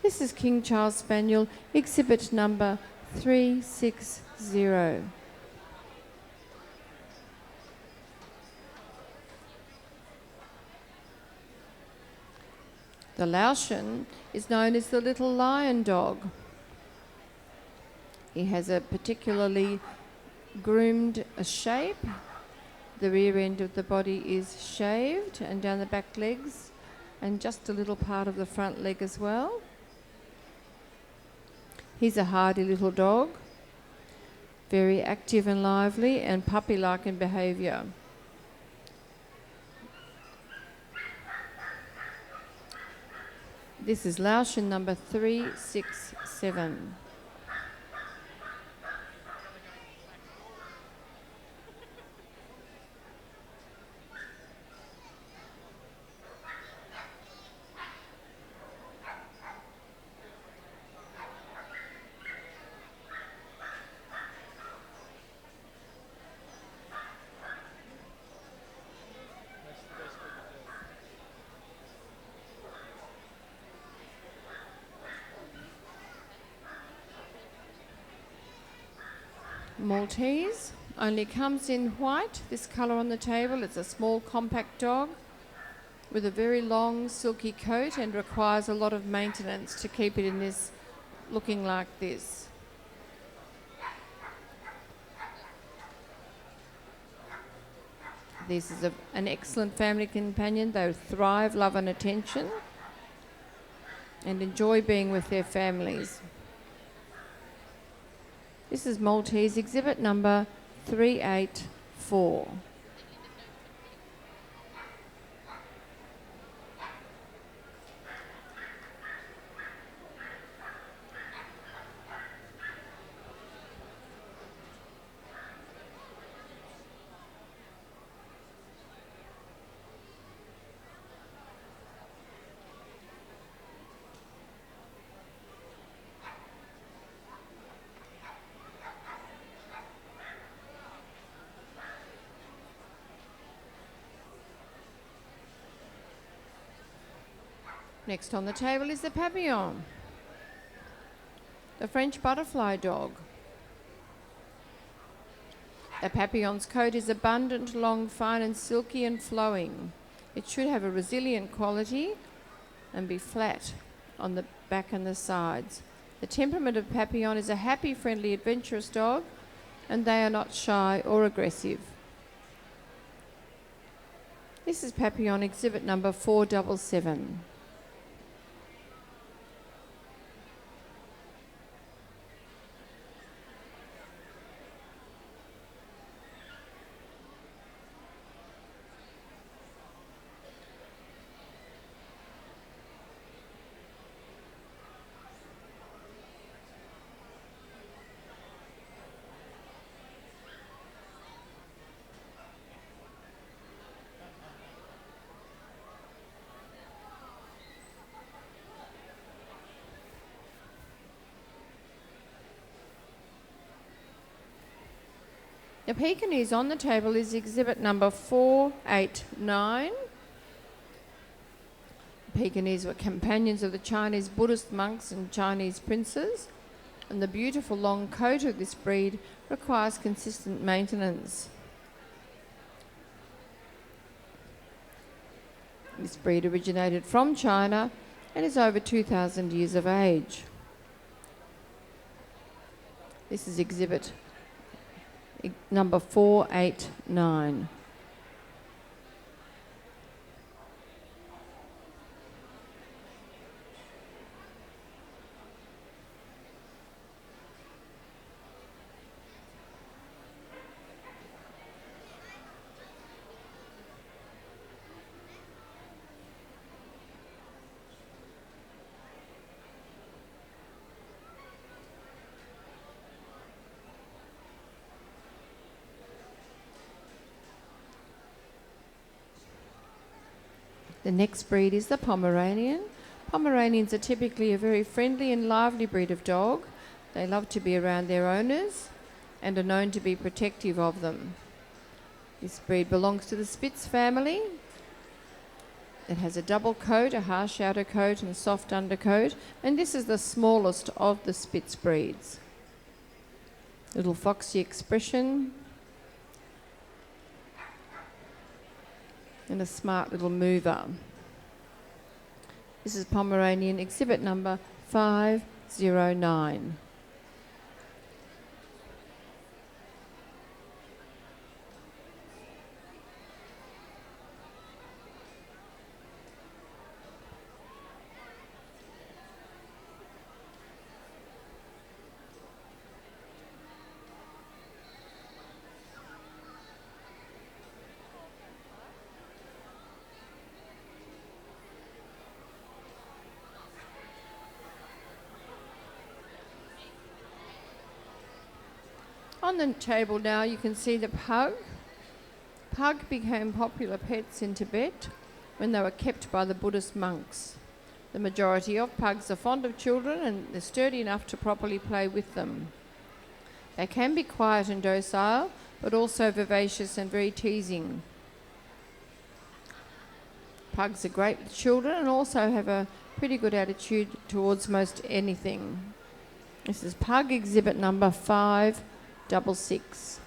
This is King Charles Spaniel, exhibit number 360. The Laotian is known as the little lion dog. He has a particularly groomed shape. The rear end of the body is shaved and down the back legs and just a little part of the front leg as well. He's a hardy little dog, very active and lively and puppy-like in behaviour. This is Laotian number 367. Maltese only comes in white, this colour on the table. It's a small compact dog with a very long silky coat and requires a lot of maintenance to keep it in this looking like this. This is an excellent family companion. They thrive, love and attention and enjoy being with their families. This is Maltese exhibit number 384. Next on the table is the Papillon, the French butterfly dog. The Papillon's coat is abundant, long, fine and silky and flowing. It should have a resilient quality and be flat on the back and the sides. The temperament of Papillon is a happy, friendly, adventurous dog, and they are not shy or aggressive. This is Papillon exhibit number 477. The Pekingese on the table is exhibit number 489. Pekingese were companions of the Chinese Buddhist monks and Chinese princes, and the beautiful long coat of this breed requires consistent maintenance. This breed originated from China and is over 2,000 years of age. This is exhibit number 489. The next breed is the Pomeranian. Pomeranians are typically a very friendly and lively breed of dog. They love to be around their owners and are known to be protective of them. This breed belongs to the Spitz family. It has a double coat, a harsh outer coat and soft undercoat, and this is the smallest of the Spitz breeds. Little foxy expression and a smart little mover. This is Pomeranian exhibit number 509. On the table now you can see the pug. Pug became popular pets in Tibet when they were kept by the Buddhist monks. The majority of pugs are fond of children and they're sturdy enough to properly play with them. They can be quiet and docile, but also vivacious and very teasing. Pugs are great with children and also have a pretty good attitude towards most anything. This is Pug exhibit number 509. 66.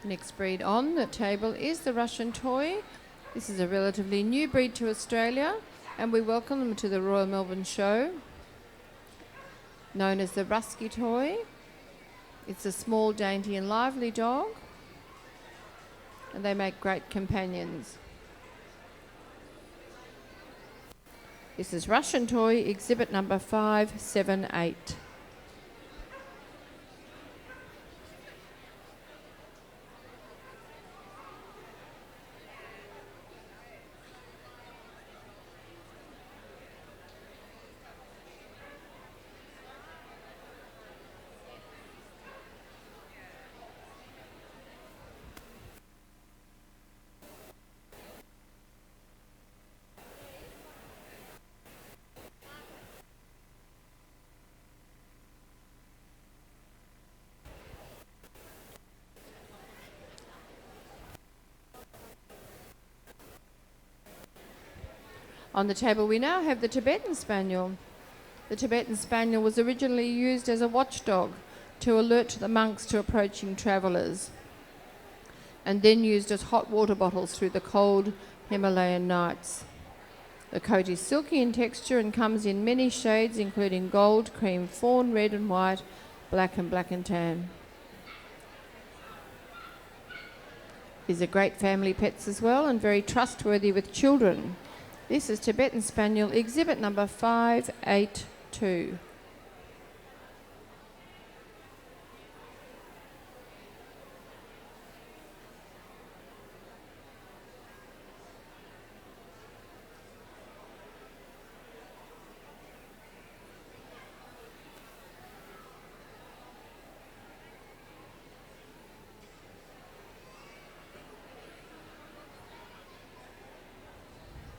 Next breed on the table is the Russian Toy. This is a relatively new breed to Australia, and we welcome them to the Royal Melbourne Show. Known as the Rusky Toy. It's a small, dainty and lively dog, and they make great companions. This is Russian Toy, exhibit number 578. On the table we now have the Tibetan Spaniel. The Tibetan Spaniel was originally used as a watchdog to alert the monks to approaching travellers, and then used as hot water bottles through the cold Himalayan nights. The coat is silky in texture and comes in many shades, including gold, cream, fawn, red and white, black and tan. These are great family pets as well, and very trustworthy with children. This is Tibetan Spaniel, exhibit number 582.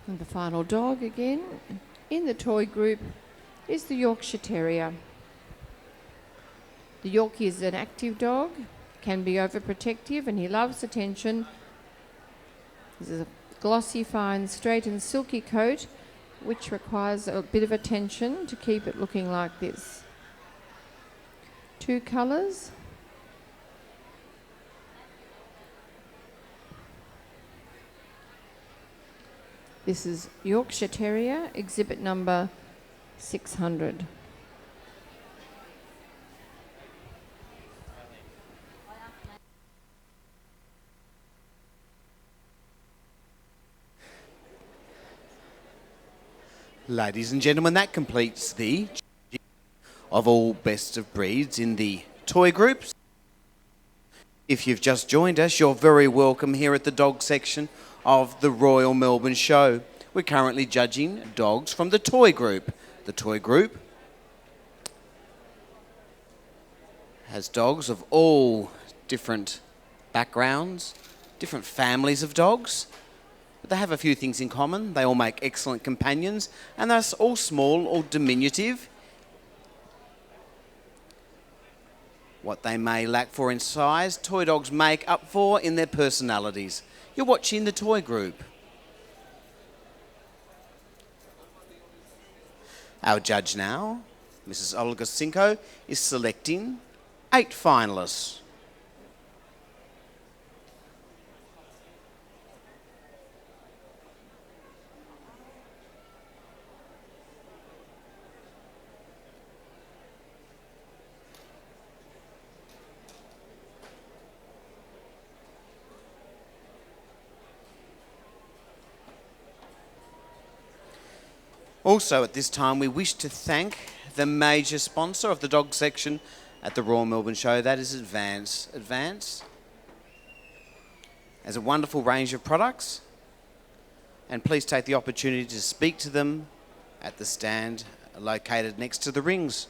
And the final dog again in the toy group is the Yorkshire Terrier. The Yorkie is an active dog, can be overprotective, and he loves attention. This is a glossy, fine, straight and silky coat which requires a bit of attention to keep it looking like this. 2 colours. This is Yorkshire Terrier, exhibit number 600. Ladies and gentlemen, that completes the of all best of breeds in the toy groups. If you've just joined us, you're very welcome here at the dog section of the Royal Melbourne Show. We're currently judging dogs from the toy group. The toy group has dogs of all different backgrounds, different families of dogs, but they have a few things in common. They all make excellent companions, and they're all small or diminutive. What they may lack for in size, toy dogs make up for in their personalities. You're watching the toy group. Our judge now, Mrs Olga Sinko, is selecting 8 finalists. Also at this time, we wish to thank the major sponsor of the dog section at the Royal Melbourne Show, that is Advance. Advance has a wonderful range of products, and please take the opportunity to speak to them at the stand located next to the rings.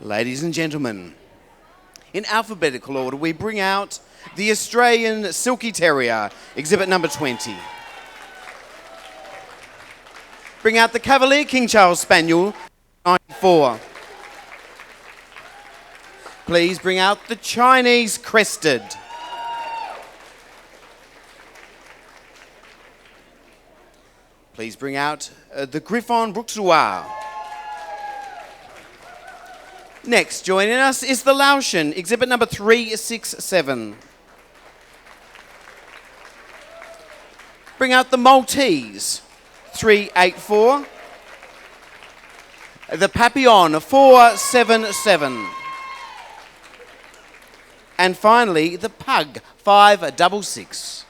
Ladies and gentlemen, in alphabetical order, we bring out the Australian Silky Terrier, exhibit number 20. Bring out the Cavalier King Charles Spaniel, 94. Please bring out the Chinese Crested. Please bring out the Griffon Bruxellois. Next, joining us is the Laotian, exhibit number 367. Bring out the Maltese, 384. The Papillon, 477. And finally, the Pug, 566.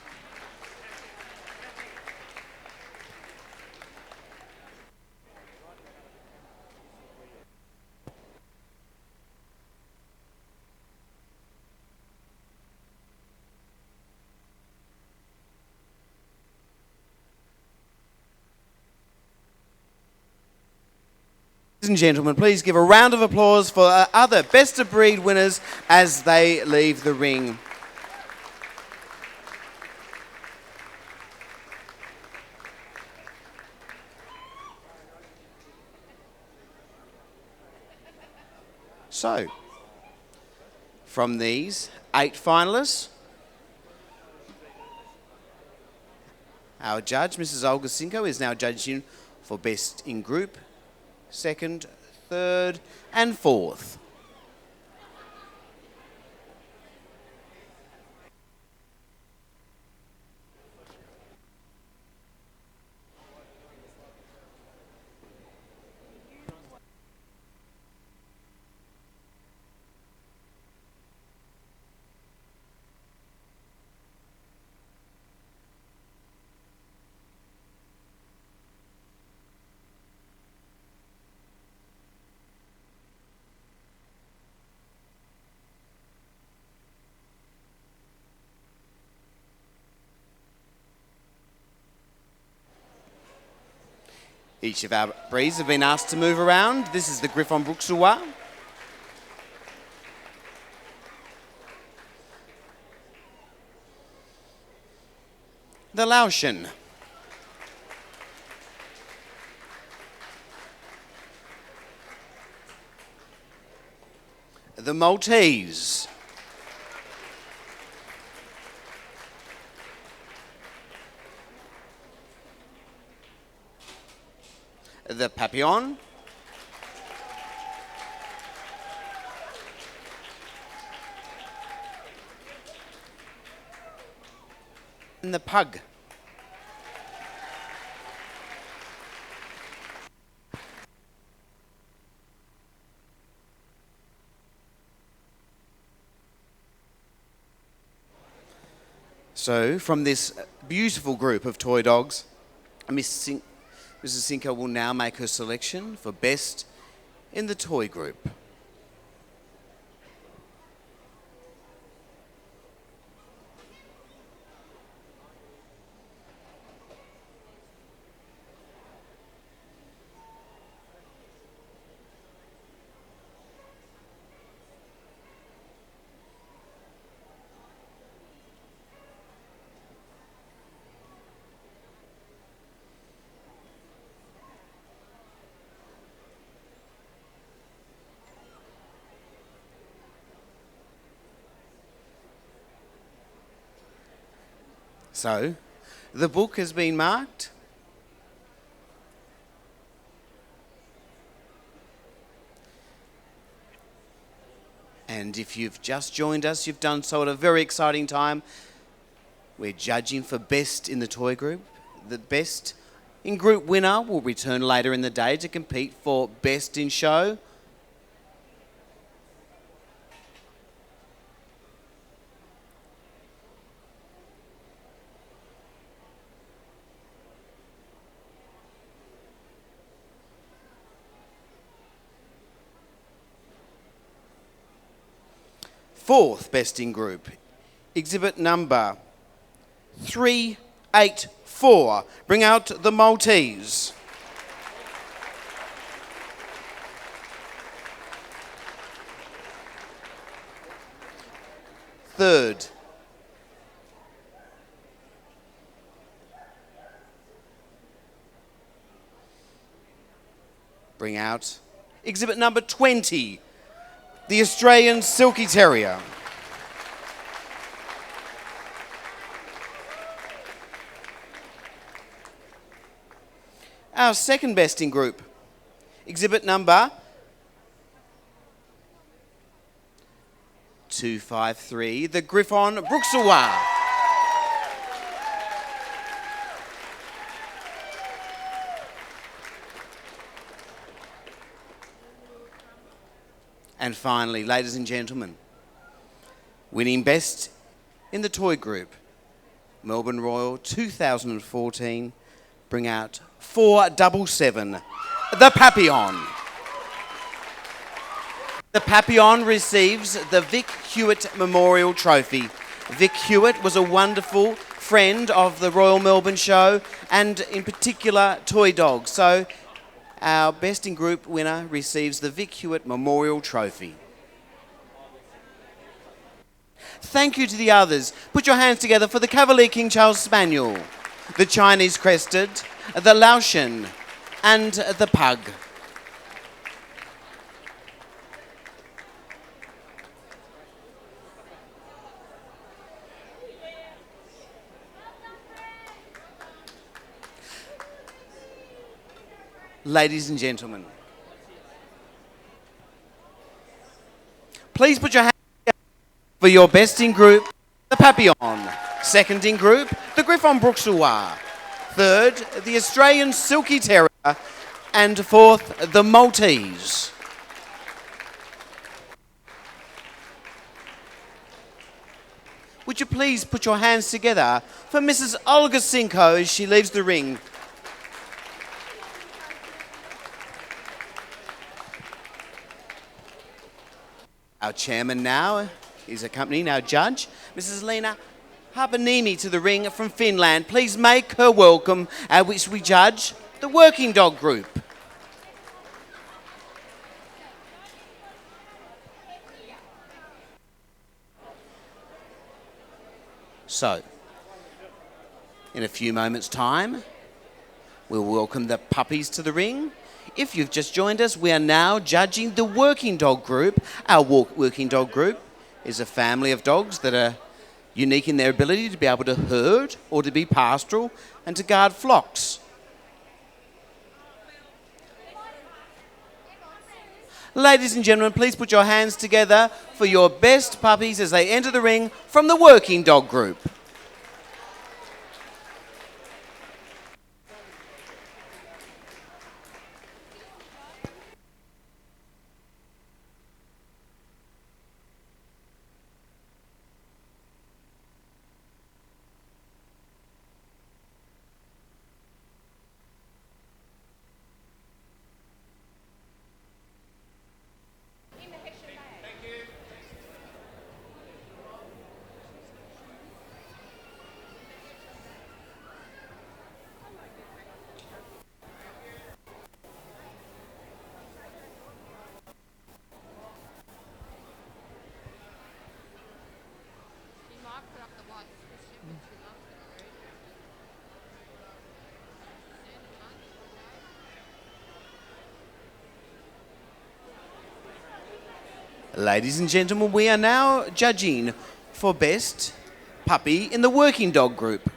Ladies and gentlemen, please give a round of applause for our other Best of Breed winners as they leave the ring. So, from these 8 finalists, our judge, Mrs. Olga Sinko, is now judging for Best in Group, Second, Third, and Fourth. Each of our breeds have been asked to move around. This is the Griffon Bruxellois. The Laotian. The Maltese. The Papillon. And the Pug. So, from this beautiful group of toy dogs, Mrs. Sinko will now make her selection for Best in the Toy Group. So, the book has been marked. And if you've just joined us, you've done so at a very exciting time. We're judging for Best in the Toy Group. The Best in Group winner will return later in the day to compete for Best in Show. Fourth Best in Group, exhibit number 384. Bring out the Maltese. third. Bring out exhibit number 20, the Australian Silky Terrier. Our second best in group, exhibit number 253, the Griffon Bruxellois. And finally, ladies and gentlemen, winning best in the toy group, Melbourne Royal 2014, bring out 477, the Papillon. The Papillon receives the Vic Hewitt Memorial Trophy. Vic Hewitt was a wonderful friend of the Royal Melbourne Show and in particular toy dogs. So our best in group winner receives the Vic Hewitt Memorial Trophy. Thank you to the others. Put your hands together for the Cavalier King Charles Spaniel, the Chinese Crested, the Laotian, and the Pug. Ladies and gentlemen, please put your hands together for your best in group, the Papillon. Second in group, the Griffon Bruxellois. Third, the Australian Silky Terrier. And fourth, the Maltese. Would you please put your hands together for Mrs. Olga Sinko as she leaves the ring. Our chairman now is accompanying our judge, Mrs. Elina Haapaniemi, to the ring from Finland. Please make her welcome, at which we judge the working dog group. So, in a few moments' time, we'll welcome the puppies to the ring. If you've just joined us, we are now judging the working dog group. Our working dog group is a family of dogs that are unique in their ability to be able to herd or to be pastoral and to guard flocks. Ladies and gentlemen, please put your hands together for your best puppies as they enter the ring from the working dog group. Ladies and gentlemen, we are now judging for best puppy in the working dog group.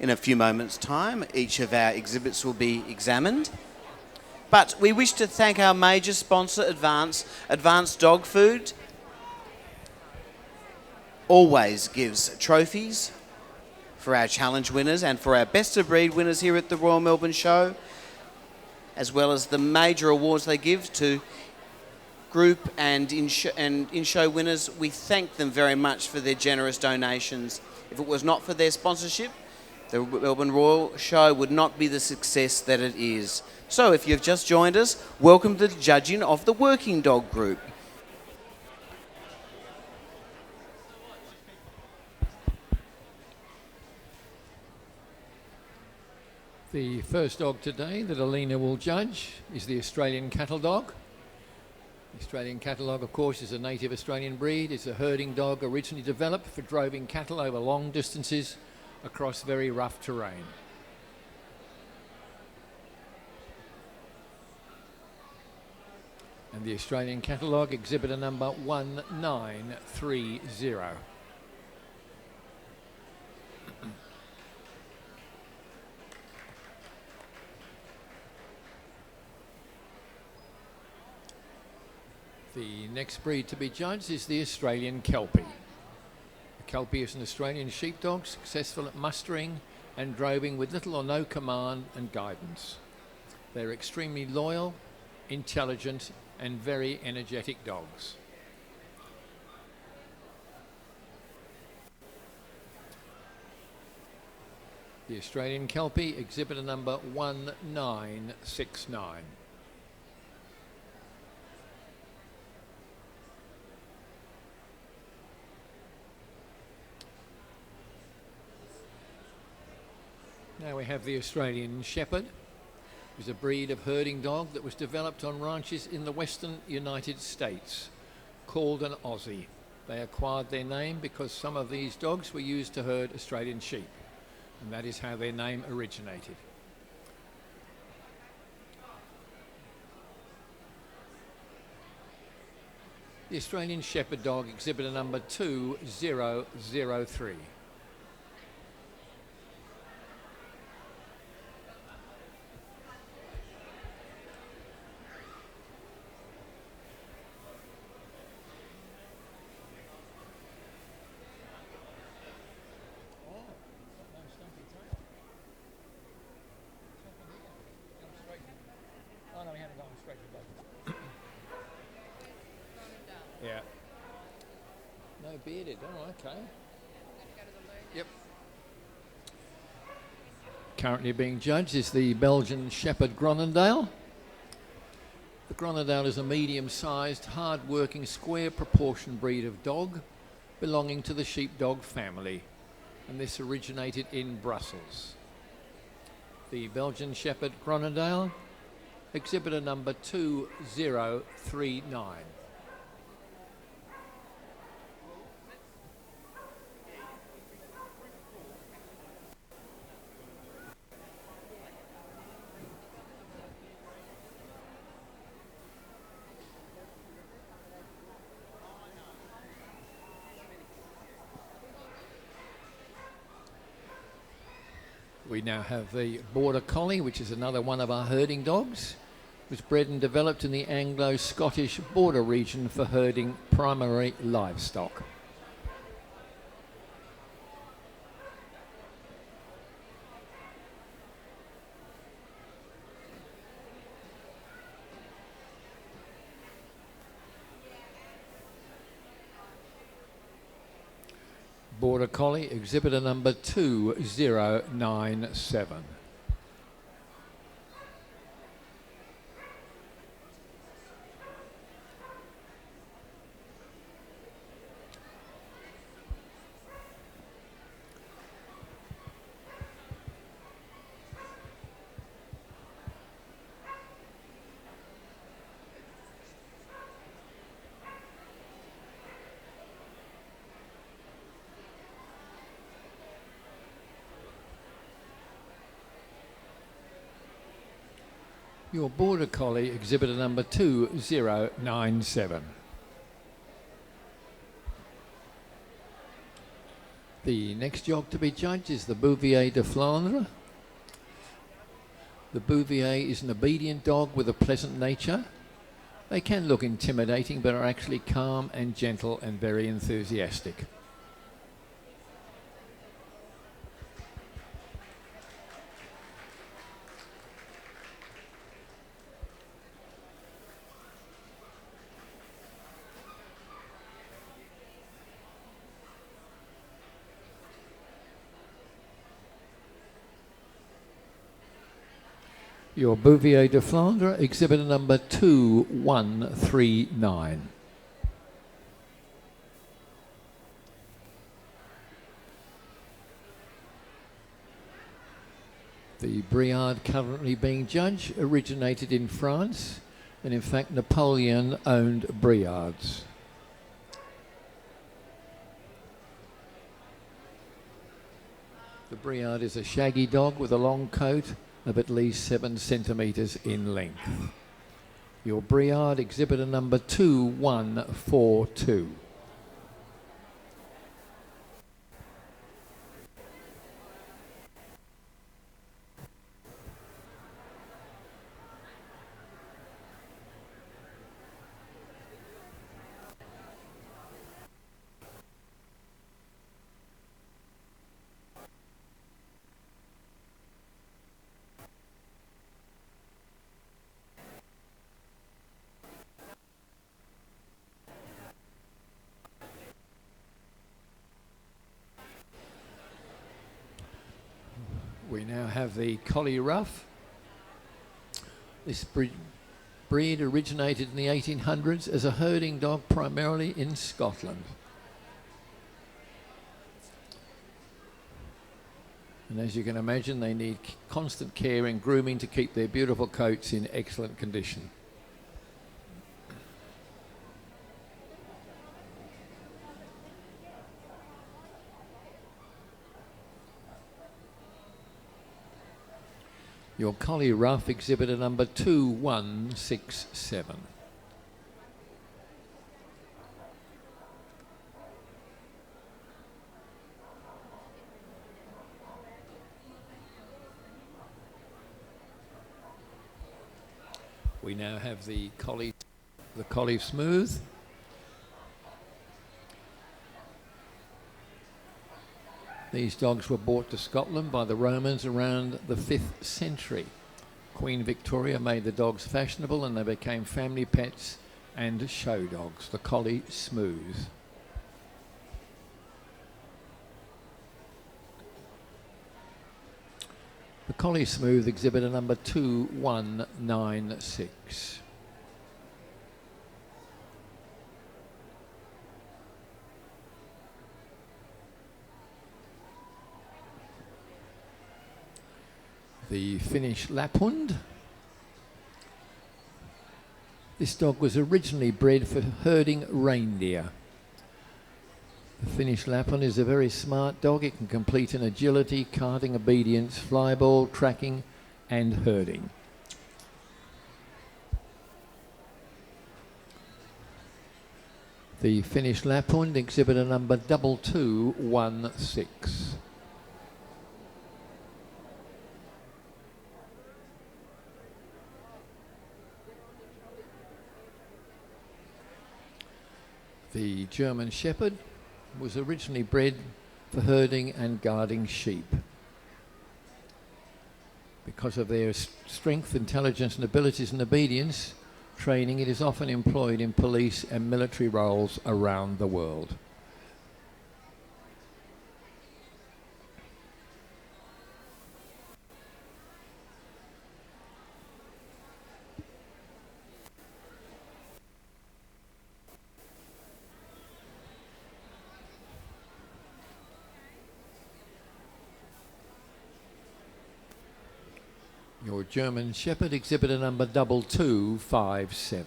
In a few moments' time, each of our exhibits will be examined. But we wish to thank our major sponsor, Advanced Dog Food. Always gives trophies for our challenge winners and for our best of breed winners here at the Royal Melbourne Show, as well as the major awards they give to group and in-show winners. We thank them very much for their generous donations. If it was not for their sponsorship, the Melbourne Royal Show would not be the success that it is. So if you've just joined us, welcome to the judging of the working dog group. The first dog today that Elina will judge is the Australian cattle dog. The Australian catalogue, of course, is a native Australian breed. It's a herding dog originally developed for droving cattle over long distances across very rough terrain. And the Australian catalogue, exhibitor number 1930. The next breed to be judged is the Australian Kelpie. The Kelpie is an Australian sheepdog successful at mustering and droving with little or no command and guidance. They're extremely loyal, intelligent and very energetic dogs. The Australian Kelpie, exhibitor number 1969. Now we have the Australian Shepherd. Is a breed of herding dog that was developed on ranches in the western United States, called an Aussie. They acquired their name because some of these dogs were used to herd Australian sheep, and that is how their name originated. The Australian Shepherd dog, exhibitor number 2003. Yeah. No bearded. Oh, okay. Yep. Currently being judged is the Belgian Shepherd Groenendael. The Groenendael is a medium-sized, hard-working, square-proportion breed of dog belonging to the sheepdog family, and this originated in Brussels. The Belgian Shepherd Groenendael, exhibitor number 2039. We now have the Border Collie, which is another one of our herding dogs. It was bred and developed in the Anglo-Scottish border region for herding primary livestock. Border Collie, exhibitor number 2097. Your Border Collie, exhibitor number 2097. The next dog to be judged is the Bouvier de Flandre. The Bouvier is an obedient dog with a pleasant nature. They can look intimidating but are actually calm and gentle and very enthusiastic. Your Bouvier de Flandre, exhibitor number 2139. The Briard currently being judged originated in France And in fact, Napoleon owned Briards. The Briard is a shaggy dog with a long coat of at least 7 centimetres in length. Your Briard, exhibitor number 2142. We now have the Collie Rough. This breed originated in the 1800s as a herding dog primarily in Scotland. And as you can imagine, they need constant care and grooming to keep their beautiful coats in excellent condition. Your Collie Rough, exhibitor number 2167. We now have the Collie Smooth. These dogs were brought to Scotland by the Romans around the 5th century. Queen Victoria made the dogs fashionable and they became family pets and show dogs, the Collie Smooth. The Collie Smooth, exhibitor number 2196. The Finnish Lapphund. This dog was originally bred for herding reindeer. The Finnish Lapphund is a very smart dog. It can compete in agility, carting, obedience, flyball, tracking and herding. The Finnish Lapphund, exhibitor number 2216. The German Shepherd was originally bred for herding and guarding sheep. Because of their strength, intelligence and abilities and obedience training, it is often employed in police and military roles around the world. Your German Shepherd, exhibitor number 2257.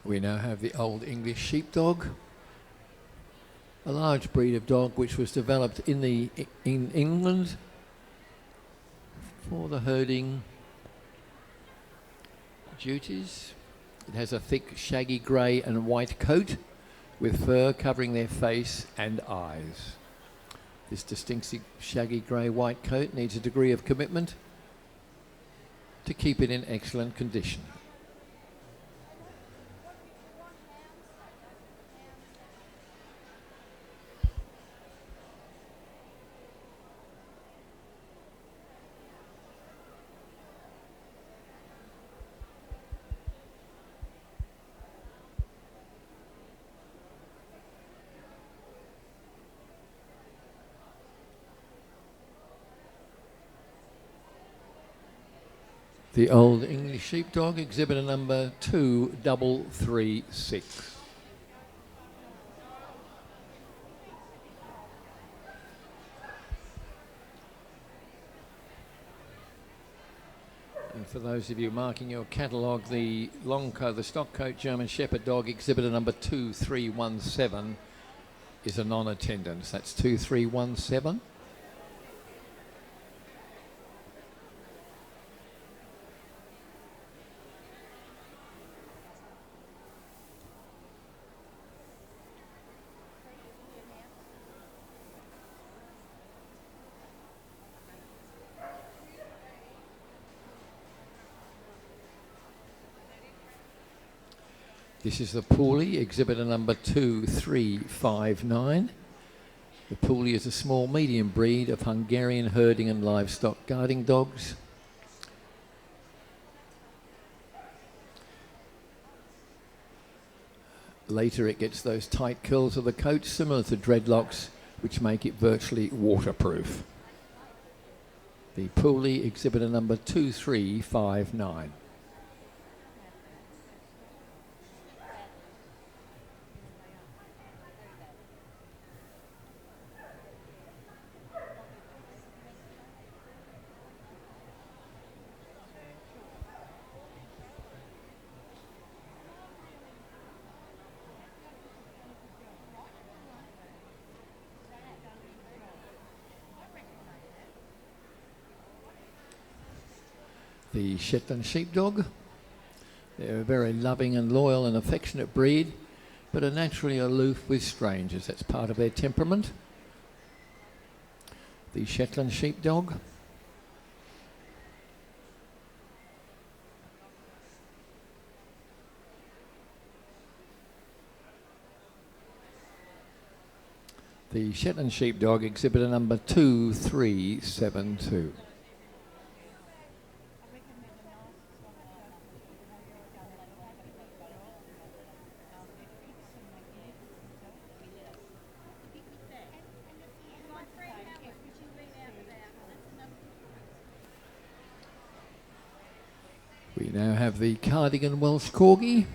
We now have the Old English Sheepdog, a large breed of dog which was developed in England for the herding duties. It has a thick shaggy grey and white coat with fur covering their face and eyes. This distinctive shaggy grey white coat needs a degree of commitment to keep it in excellent condition. The Old English Sheepdog, exhibitor number 2336. And for those of you marking your catalogue, the the stock coat German Shepherd dog, exhibitor number 2317, is a non-attendance. That's 2317. This is the Poolie, exhibitor number 2359. The Poolie is a small medium breed of Hungarian herding and livestock guarding dogs. Later it gets those tight curls of the coat similar to dreadlocks, which make it virtually waterproof. The Poolie, exhibitor number 2359. The Shetland Sheepdog. They're a very loving and loyal and affectionate breed, but are naturally aloof with strangers. That's part of their temperament. The Shetland Sheepdog. The Shetland Sheepdog, exhibitor number 2372. We now have the Cardigan Welsh Corgi.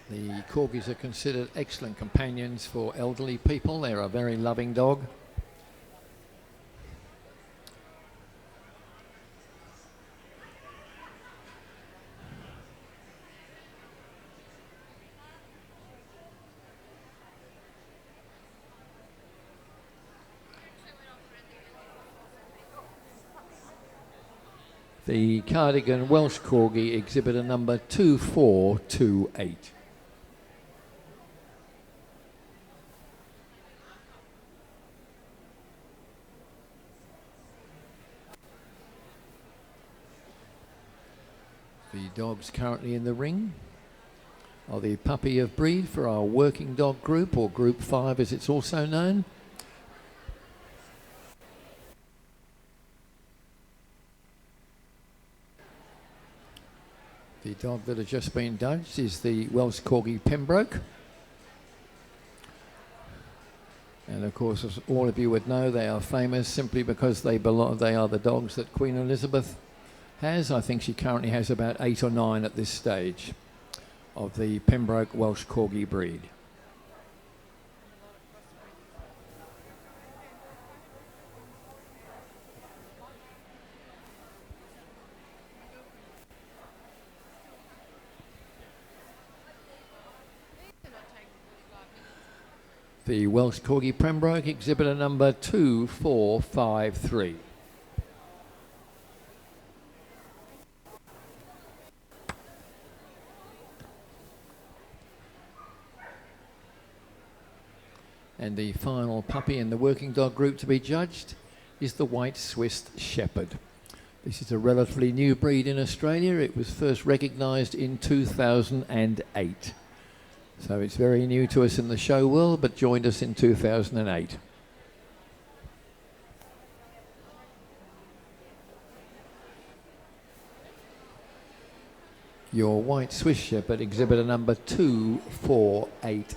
The Corgis are considered excellent companions for elderly people. They're a very loving dog. The Cardigan Welsh Corgi, exhibitor number 2428. The dogs currently in the ring are the puppy of breed for our working dog group, or Group 5 as it's also known. The dog that has just been judged is the Welsh Corgi Pembroke. And of course, as all of you would know, they are famous simply because they are the dogs that Queen Elizabeth has. I think she currently has about 8 or 9 at this stage of the Pembroke Welsh Corgi breed. The Welsh Corgi Pembroke, exhibitor number 2453. And the final puppy in the working dog group to be judged is the White Swiss Shepherd. This is a relatively new breed in Australia. It was first recognised in 2008. So it's very new to us in the show world, but joined us in 2008. your white Swiss Shepherd, exhibitor number 2480.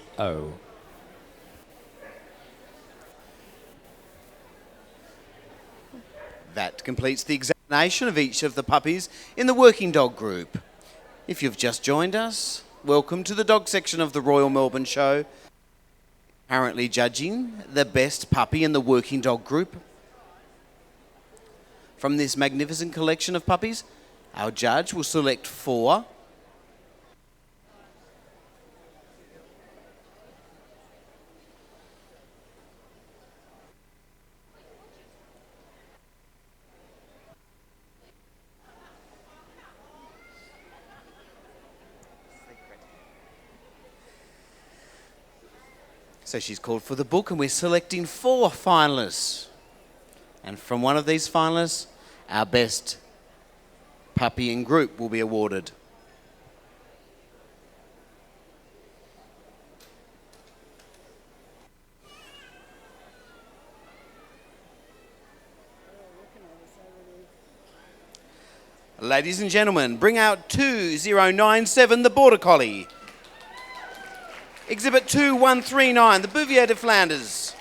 That completes the examination of each of the puppies in the working dog group. If you've just joined us, welcome to the dog section of the Royal Melbourne Show. Currently judging the best puppy in the working dog group. From this magnificent collection of puppies, our judge will select 4. So she's called for the book and we're selecting 4 finalists. And from one of these finalists, our best puppy in group will be awarded. Ladies and gentlemen, bring out 2097, the Border Collie. Exhibit 2139, the Bouvier de Flanders.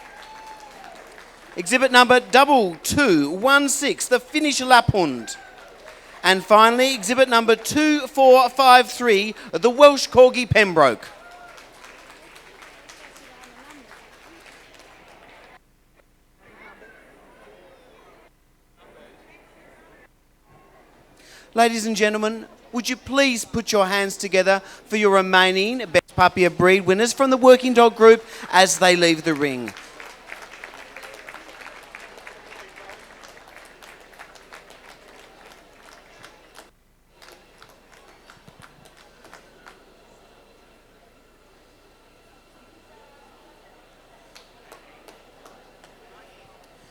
Exhibit number 2216, the Finnish Lapphund. And finally, exhibit number 2453, the Welsh Corgi Pembroke. Ladies and gentlemen, would you please put your hands together for your remaining Best Puppy of Breed winners from the working dog group as they leave the ring.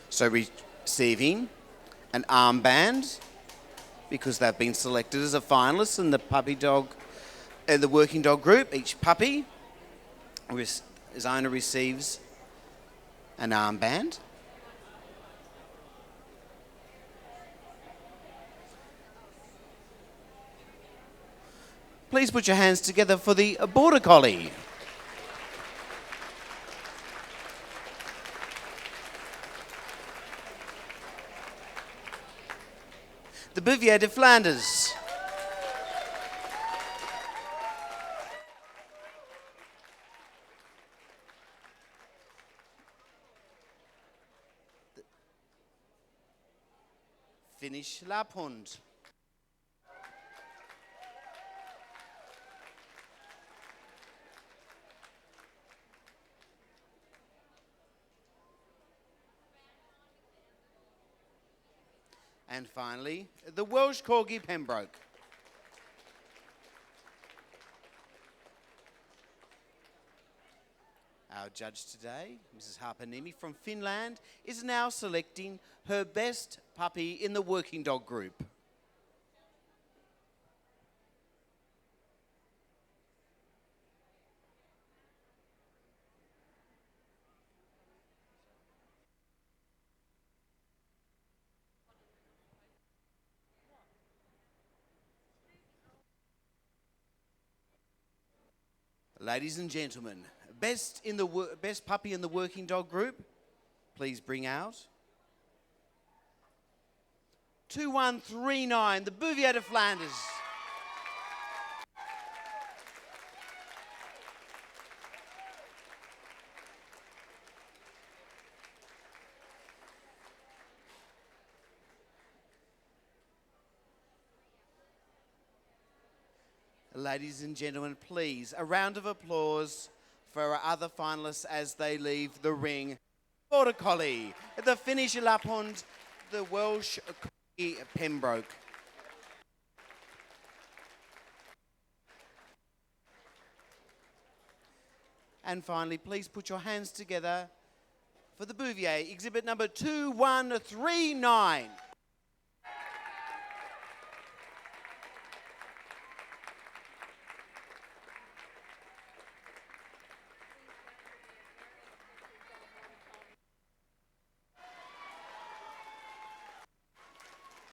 So receiving an armband, because they've been selected as a finalist in the puppy dog, the working dog group. Each puppy, his owner receives an armband. Please put your hands together for the Border Collie. The Bouvier de Flanders. The Finnish Lapphund. And finally, the Welsh Corgi Pembroke. Our judge today, Mrs Haapaniemi from Finland, is now selecting her best puppy in the working dog group. Ladies and gentlemen, best puppy in the working dog group, please bring out 2139, the Bouvier de Flanders. Ladies and gentlemen, please, a round of applause for our other finalists as they leave the ring. Border Collie, the Finnish Lapphund, the Welsh Corgi Pembroke. And finally, please put your hands together for the Bouvier, exhibit number 2139.